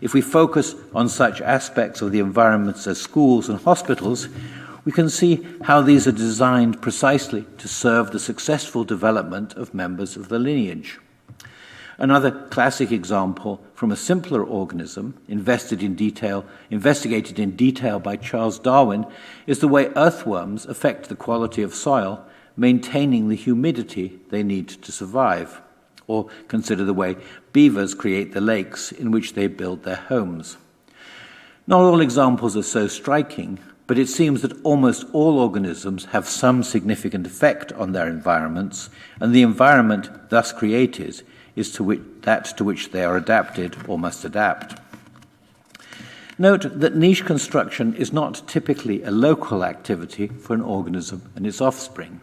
If we focus on such aspects of the environments as schools and hospitals, we can see how these are designed precisely to serve the successful development of members of the lineage. Another classic example from a simpler organism, investigated in detail by Charles Darwin, is the way earthworms affect the quality of soil, maintaining the humidity they need to survive. Or consider the way beavers create the lakes in which they build their homes. Not all examples are so striking, but it seems that almost all organisms have some significant effect on their environments, and the environment thus created is that to which they are adapted or must adapt. Note that niche construction is not typically a local activity for an organism and its offspring.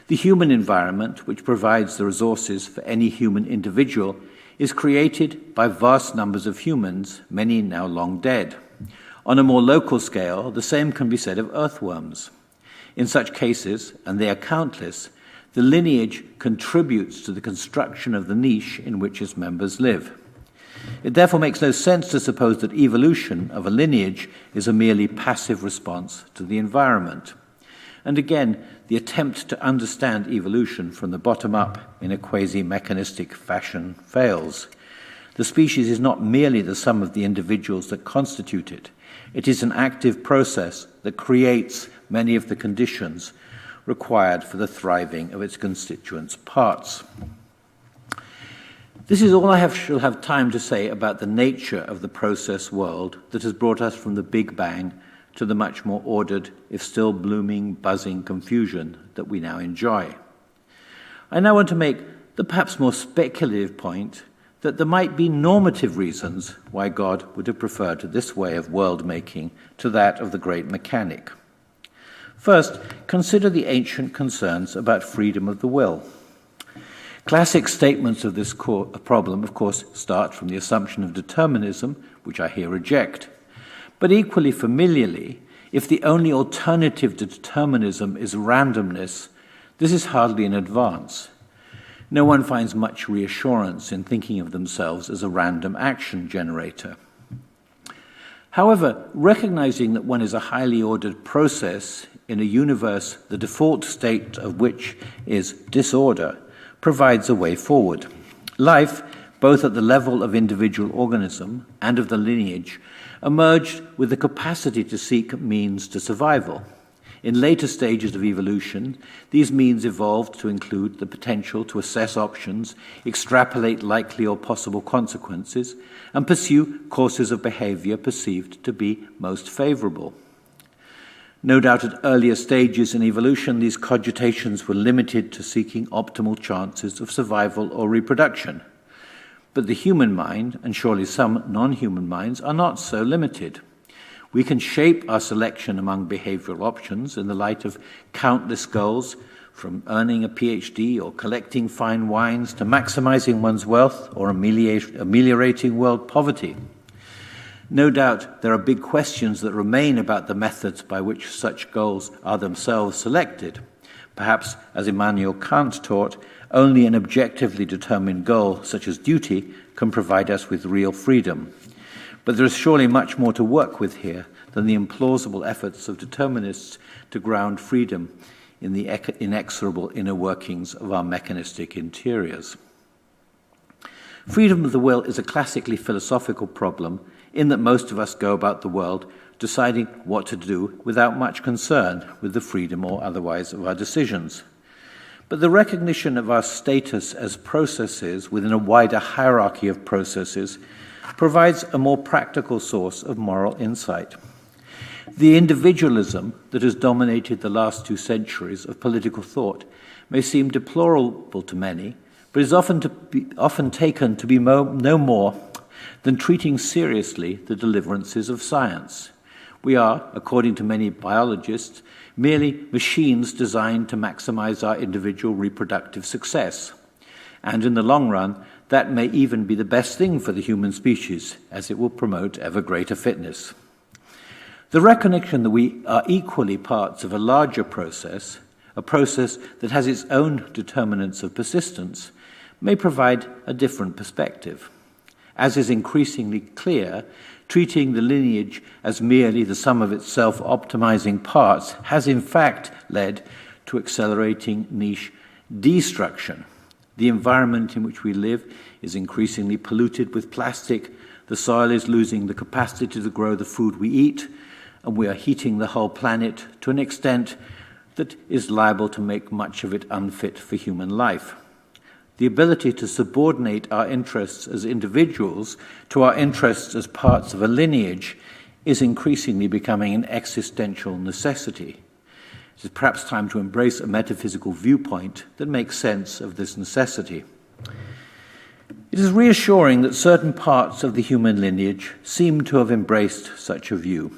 The human environment, which provides the resources for any human individual, is created by vast numbers of humans, many now long dead. On a more local scale, the same can be said of earthworms. In such cases, and they are countless, the lineage contributes to the construction of the niche in which its members live. It therefore makes no sense to suppose that evolution of a lineage is a merely passive response to the environment. And again, the attempt to understand evolution from the bottom up in a quasi-mechanistic fashion fails. The species is not merely the sum of the individuals that constitute it. It is an active process that creates many of the conditions required for the thriving of its constituent parts. This is all I shall have time to say about the nature of the process world that has brought us from the Big Bang to the much more ordered, if still blooming, buzzing confusion that we now enjoy. I now want to make the perhaps more speculative point that there might be normative reasons why God would have preferred this way of world-making to that of the great mechanic. First, consider the ancient concerns about freedom of the will. Classic statements of this problem, of course, start from the assumption of determinism, which I here reject. But equally familiarly, if the only alternative to determinism is randomness, this is hardly an advance. No one finds much reassurance in thinking of themselves as a random action generator. However, recognizing that one is a highly ordered process in a universe the default state of which is disorder provides a way forward. Life, both at the level of individual organism and of the lineage, emerged with the capacity to seek means to survival. In later stages of evolution, these means evolved to include the potential to assess options, extrapolate likely or possible consequences, and pursue courses of behavior perceived to be most favorable. No doubt at earlier stages in evolution, these cogitations were limited to seeking optimal chances of survival or reproduction. But the human mind, and surely some non-human minds, are not so limited. We can shape our selection among behavioral options in the light of countless goals, from earning a PhD or collecting fine wines to maximizing one's wealth or ameliorating world poverty. No doubt there are big questions that remain about the methods by which such goals are themselves selected. Perhaps, as Immanuel Kant taught, only an objectively determined goal, such as duty, can provide us with real freedom. But there is surely much more to work with here than the implausible efforts of determinists to ground freedom in the inexorable inner workings of our mechanistic interiors. Freedom of the will is a classically philosophical problem in that most of us go about the world deciding what to do without much concern with the freedom or otherwise of our decisions. But the recognition of our status as processes within a wider hierarchy of processes provides a more practical source of moral insight. The individualism that has dominated the last 2 centuries of political thought may seem deplorable to many, but is often taken to be no more than treating seriously the deliverances of science. We are, according to many biologists, merely machines designed to maximize our individual reproductive success. And in the long run, That may even be the best thing for the human species, as it will promote ever greater fitness. The recognition that we are equally parts of a larger process, a process that has its own determinants of persistence, may provide a different perspective. As is increasingly clear, treating the lineage as merely the sum of its self-optimizing parts has in fact led to accelerating niche destruction. The environment in which we live is increasingly polluted with plastic, the soil is losing the capacity to grow the food we eat, and we are heating the whole planet to an extent that is liable to make much of it unfit for human life. The ability to subordinate our interests as individuals to our interests as parts of a lineage is increasingly becoming an existential necessity. It is perhaps time to embrace a metaphysical viewpoint that makes sense of this necessity. It is reassuring that certain parts of the human lineage seem to have embraced such a view.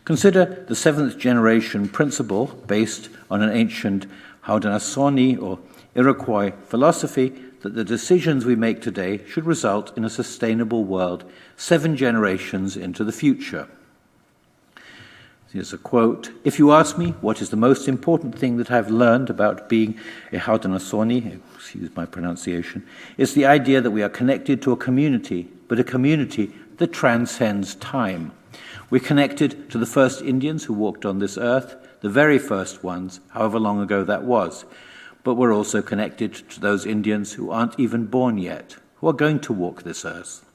Consider the seventh generation principle based on an ancient Haudenosaunee or Iroquois philosophy that the decisions we make today should result in a sustainable world 7 generations into the future. Here's a quote: "If you ask me what is the most important thing that I've learned about being a Haudenosaunee, excuse my pronunciation, it's the idea that we are connected to a community, but a community that transcends time. We're connected to the first Indians who walked on this earth, the very first ones, however long ago that was. But we're also connected to those Indians who aren't even born yet, who are going to walk this earth.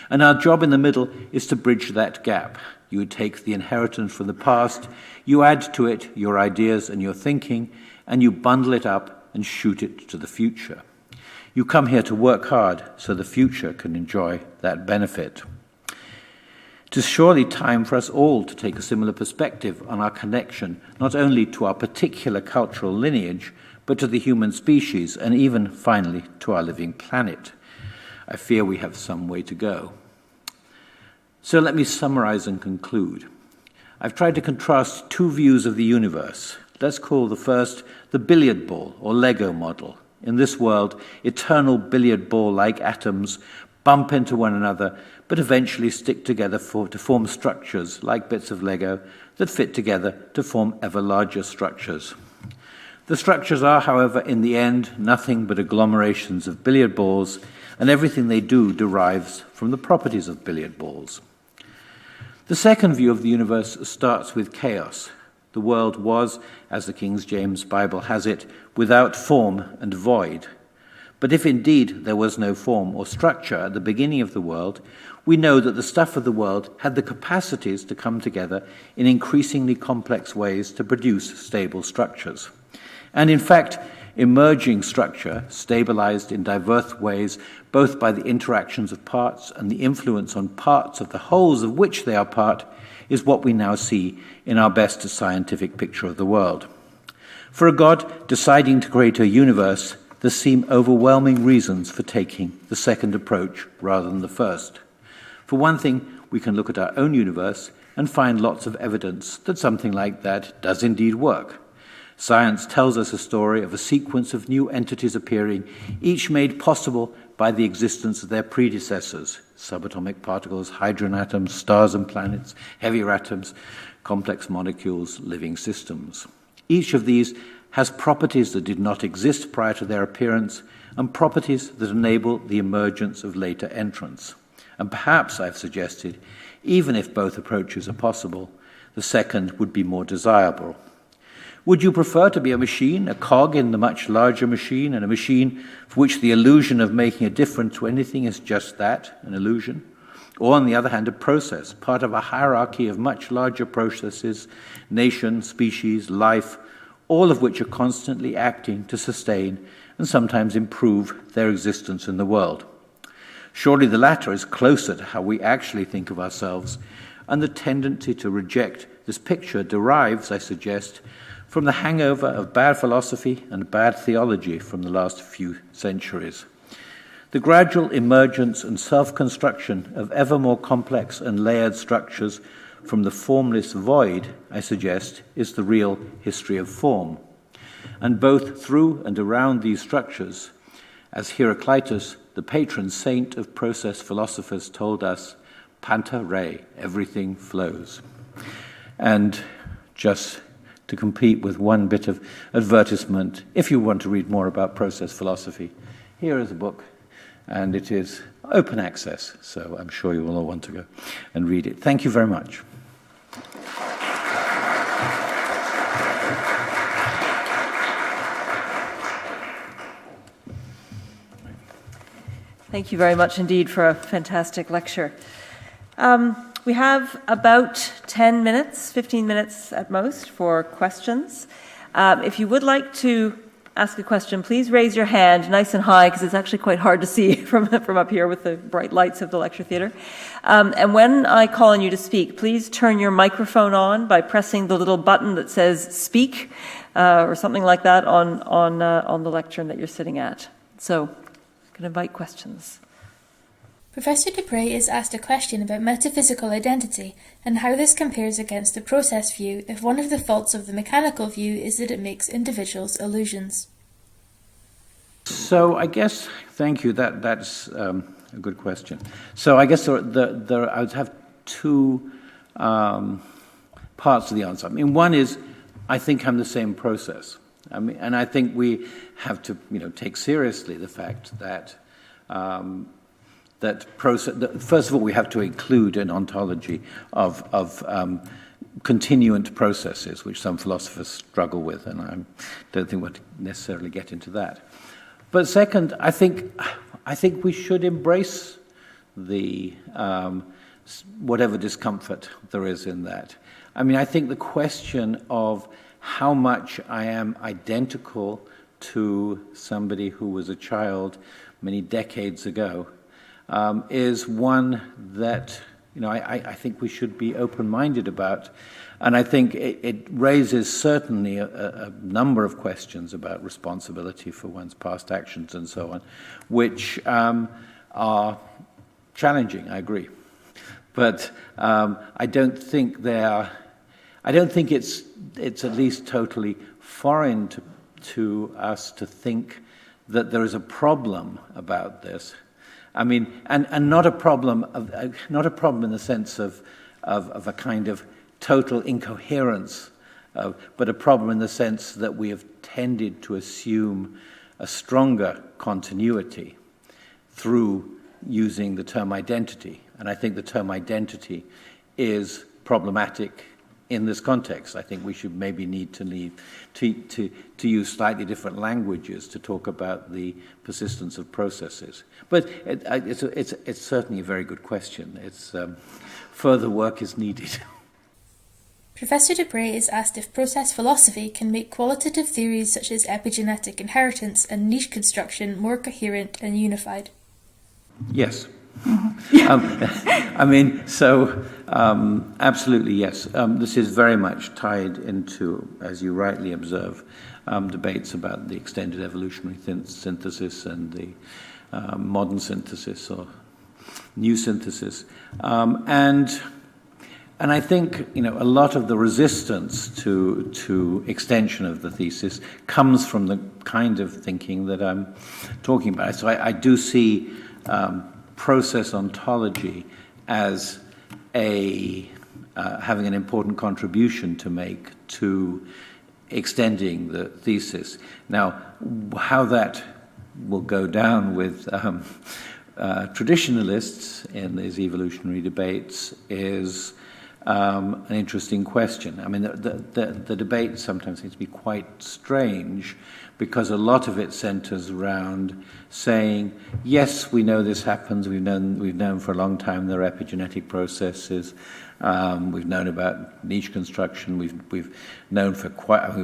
And our job in the middle is to bridge that gap. You take the inheritance from the past, you add to it your ideas and your thinking, and you bundle it up and shoot it to the future. You come here to work hard so the future can enjoy that benefit." It is surely time for us all to take a similar perspective on our connection, not only to our particular cultural lineage, but to the human species, and even, finally, to our living planet. I fear we have some way to go. So let me summarize and conclude. I've tried to contrast 2 views of the universe. Let's call the first the billiard ball or Lego model. In this world, eternal billiard ball-like atoms bump into one another, but eventually stick together to form structures like bits of Lego that fit together to form ever larger structures. The structures are, however, in the end, nothing but agglomerations of billiard balls, and everything they do derives from the properties of billiard balls. The second view of the universe starts with chaos. The world was, as the King James Bible has it, without form and void. But if indeed there was no form or structure at the beginning of the world, we know that the stuff of the world had the capacities to come together in increasingly complex ways to produce stable structures. And in fact, emerging structure, stabilized in diverse ways, both by the interactions of parts and the influence on parts of the wholes of which they are part, is what we now see in our best scientific picture of the world. For a God deciding to create a universe, there seem overwhelming reasons for taking the second approach rather than the first. For one thing, we can look at our own universe and find lots of evidence that something like that does indeed work. Science tells us a story of a sequence of new entities appearing, each made possible by the existence of their predecessors: subatomic particles, hydrogen atoms, stars and planets, heavier atoms, complex molecules, living systems. Each of these has properties that did not exist prior to their appearance, and properties that enable the emergence of later entrants. And perhaps, I've suggested, even if both approaches are possible, the second would be more desirable. Would you prefer to be a machine, a cog in the much larger machine, and a machine for which the illusion of making a difference to anything is just that, an illusion? Or, on the other hand, a process, part of a hierarchy of much larger processes, nation, species, life, all of which are constantly acting to sustain and sometimes improve their existence in the world? Surely the latter is closer to how we actually think of ourselves, and the tendency to reject this picture derives, I suggest, from the hangover of bad philosophy and bad theology from the last few centuries. The gradual emergence and self-construction of ever more complex and layered structures from the formless void, I suggest, is the real history of form. And both through and around these structures, as Heraclitus the patron saint of process philosophers, told us, Panta re, everything flows. And just to compete with one bit of advertisement, if you want to read more about process philosophy, here is a book, and it is open access, so I'm sure you will all want to go and read it. Thank you very much. Thank you very much indeed for a fantastic lecture. We have about 10 minutes, 15 minutes at most for questions. If you would like to ask a question, please raise your hand nice and high, because it's actually quite hard to see from up here with the bright lights of the lecture theatre. And when I call on you to speak, please turn your microphone on by pressing the little button that says speak, or something like that on the lectern that you're sitting at. So I can invite questions. Professor Dupré is asked a question about metaphysical identity and how this compares against the process view if one of the faults of the mechanical view is that it makes individuals illusions. So I guess, thank you, that's a good question. So I guess I would have two parts to the answer. I mean, one is, I think I'm the same process. I mean, and I think we have to, take seriously the fact that first of all, we have to include an ontology of continuant processes, which some philosophers struggle with, and I don't think we'll necessarily get into that. But second, I think we should embrace the whatever discomfort there is in that. I mean, I think the question of how much I am identical to somebody who was a child many decades ago is one that I think we should be open-minded about, and I think it raises certainly a number of questions about responsibility for one's past actions and so on, which are challenging. I agree, but I don't think it's at least totally foreign to us to think that there is a problem about this. I mean, and not a problem in the sense of a kind of total incoherence, but a problem in the sense that we have tended to assume a stronger continuity through using the term identity. And I think the term identity is problematic in this context. I think we should maybe need to use slightly different languages to talk about the persistence of processes. But it's certainly a very good question. It's further work is needed. Professor Dupré is asked if process philosophy can make qualitative theories such as epigenetic inheritance and niche construction more coherent and unified. Yes. Absolutely yes. This is very much tied into, as you rightly observe, debates about the extended evolutionary synthesis and the modern synthesis or new synthesis. And I think a lot of the resistance to extension of the thesis comes from the kind of thinking that I'm talking about. So I do see process ontology as having an important contribution to make to extending the thesis. Now, how that will go down with traditionalists in these evolutionary debates is an interesting question. I mean, the debate sometimes seems to be quite strange because a lot of it centers around saying, yes, we know this happens. We've known for a long time there are epigenetic processes. We've known about niche construction. We've known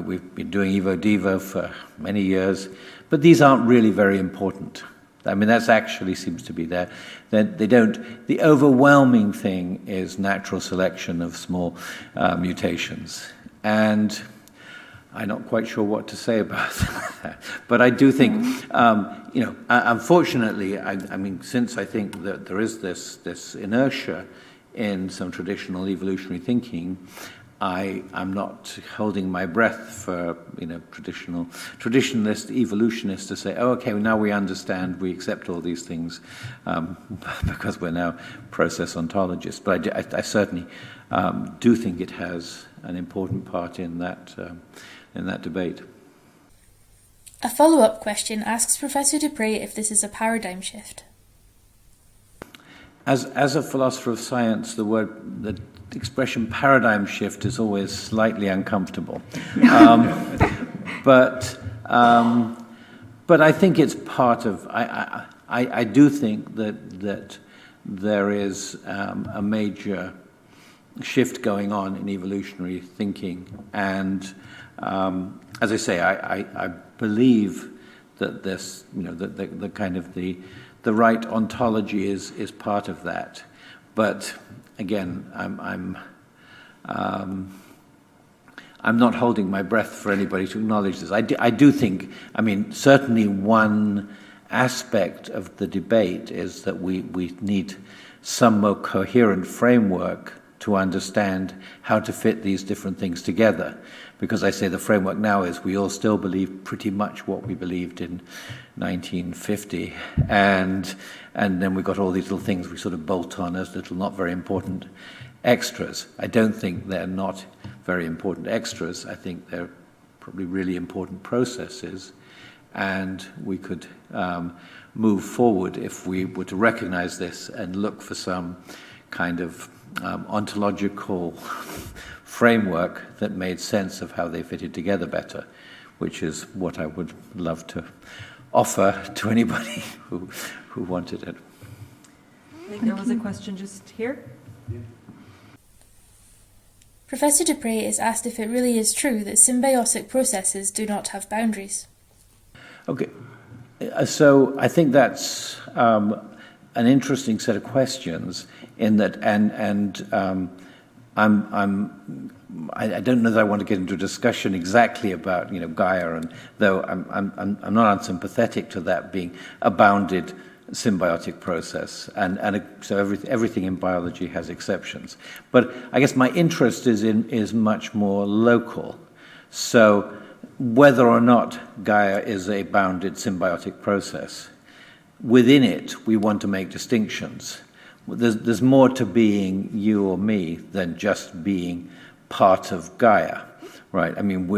we've been doing evo-devo for many years, but these aren't really very important. I mean, that actually seems to be there. The overwhelming thing is natural selection of small mutations. And I'm not quite sure what to say about that. But I do think, unfortunately, I mean, since I think that there is this inertia in some traditional evolutionary thinking, I'm not holding my breath for traditionalist evolutionists to say, oh, okay, well, now we understand, we accept all these things because we're now process ontologists. But I certainly do think it has an important part in that debate. A follow-up question asks Professor Dupré if this is a paradigm shift. As a philosopher of science, the expression paradigm shift is always slightly uncomfortable. But I think it's part of. I do think that there is a major shift going on in evolutionary thinking, and as I say, I believe that this, that the kind of the right ontology is part of that. But again, I'm not holding my breath for anybody to acknowledge this. I do think, certainly one aspect of the debate is that we need some more coherent framework to understand how to fit these different things together. Because I say the framework now is we all still believe pretty much what we believed in 1950, and then we got all these little things we sort of bolt on as little not very important extras. I don't think they're not very important extras. I think they're probably really important processes, and we could move forward if we were to recognize this and look for some kind of ontological framework that made sense of how they fitted together better, which is what I would love to offer to anybody who wanted it. I think there was a question just here. Yeah. Professor Dupré is asked if it really is true that symbiotic processes do not have boundaries. Okay, so I think that's an interesting set of questions in that, I don't know that I want to get into a discussion exactly about Gaia, and though I'm not unsympathetic to that being a bounded symbiotic process, so everything in biology has exceptions. But I guess my interest is much more local. So whether or not Gaia is a bounded symbiotic process, within it we want to make distinctions. There's more to being you or me than just being part of Gaia, right? I mean,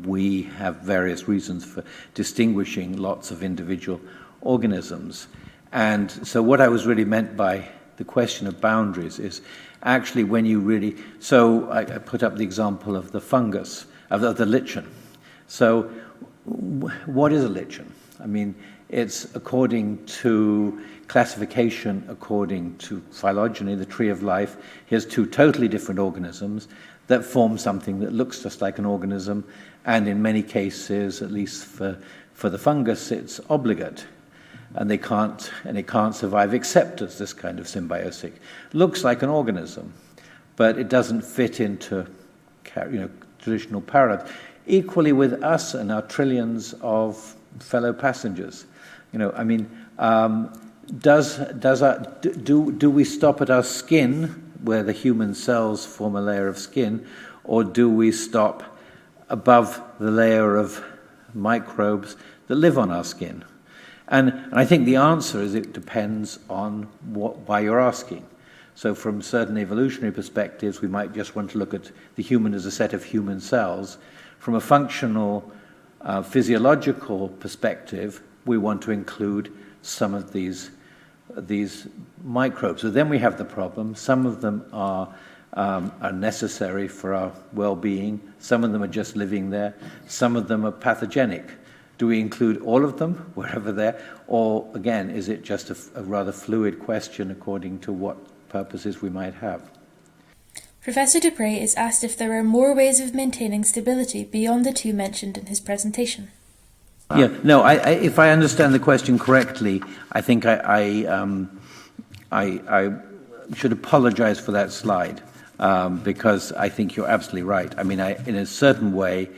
we have various reasons for distinguishing lots of individual organisms. And so what I was really meant by the question of boundaries is actually when you really... So I put up the example of the fungus, of the lichen. So what is a lichen? I mean, it's according to classification, according to phylogeny, the tree of life. Here's two totally different organisms that form something that looks just like an organism, and in many cases, at least for the fungus, it's obligate, and it can't survive except as this kind of symbiotic. Looks like an organism, but it doesn't fit into traditional paradigms. Equally with us and our trillions of fellow passengers. Do we stop at our skin, where the human cells form a layer of skin, or do we stop above the layer of microbes that live on our skin? And I think the answer is it depends on why you're asking. So from certain evolutionary perspectives, we might just want to look at the human as a set of human cells. From a functional, physiological perspective, we want to include some of these microbes. So then we have the problem. Some of them are necessary for our well-being. Some of them are just living there. Some of them are pathogenic. Do we include all of them wherever they're? Or, again, is it just a rather fluid question according to what purposes we might have? Professor Dupré is asked if there are more ways of maintaining stability beyond the two mentioned in his presentation. Yeah, no, if I understand the question correctly, I think I should apologize for that slide, because I think you're absolutely right. I mean, in a certain way,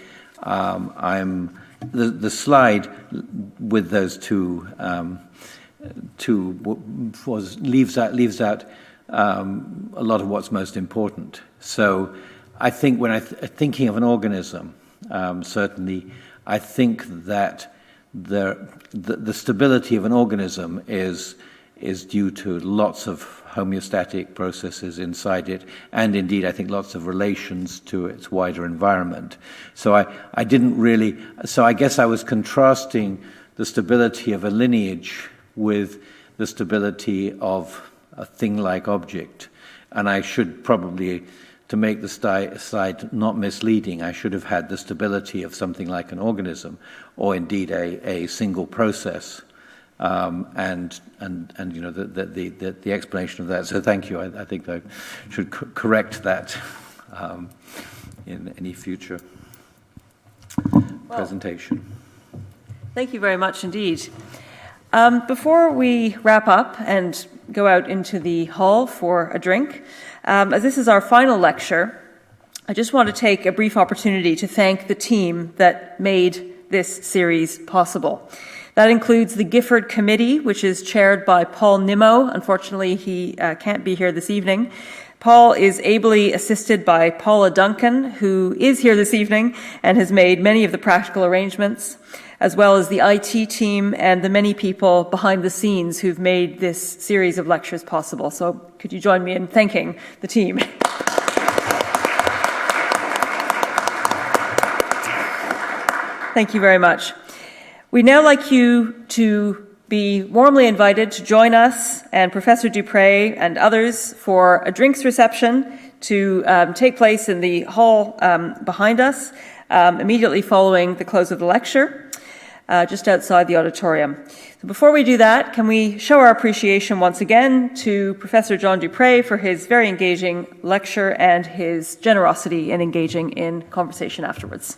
the slide with those two leaves out a lot of what's most important. So I think when thinking of an organism, certainly, I think that the stability of an organism is due to lots of homeostatic processes inside it, and indeed, I think lots of relations to its wider environment. So I didn't really. So I guess I was contrasting the stability of a lineage with the stability of a thing-like object, and I should probably, to make the slide not misleading, I should have had the stability of something like an organism, or indeed a single process, and you know the explanation of that. So thank you. I think I should correct that in any future presentation. Thank you very much indeed. Before we wrap up and go out into the hall for a drink, as this is our final lecture, I just want to take a brief opportunity to thank the team that made this series possible. That includes the Gifford Committee, which is chaired by Paul Nimmo. Unfortunately, he can't be here this evening. Paul is ably assisted by Paula Duncan, who is here this evening and has made many of the practical arrangements, as well as the IT team and the many people behind the scenes who've made this series of lectures possible. So could you join me in thanking the team? Thank you very much. We'd now like you to be warmly invited to join us and Professor Dupré and others for a drinks reception to take place in the hall behind us immediately following the close of the lecture, just outside the auditorium. So before we do that, can we show our appreciation once again to Professor John Dupré for his very engaging lecture and his generosity in engaging in conversation afterwards.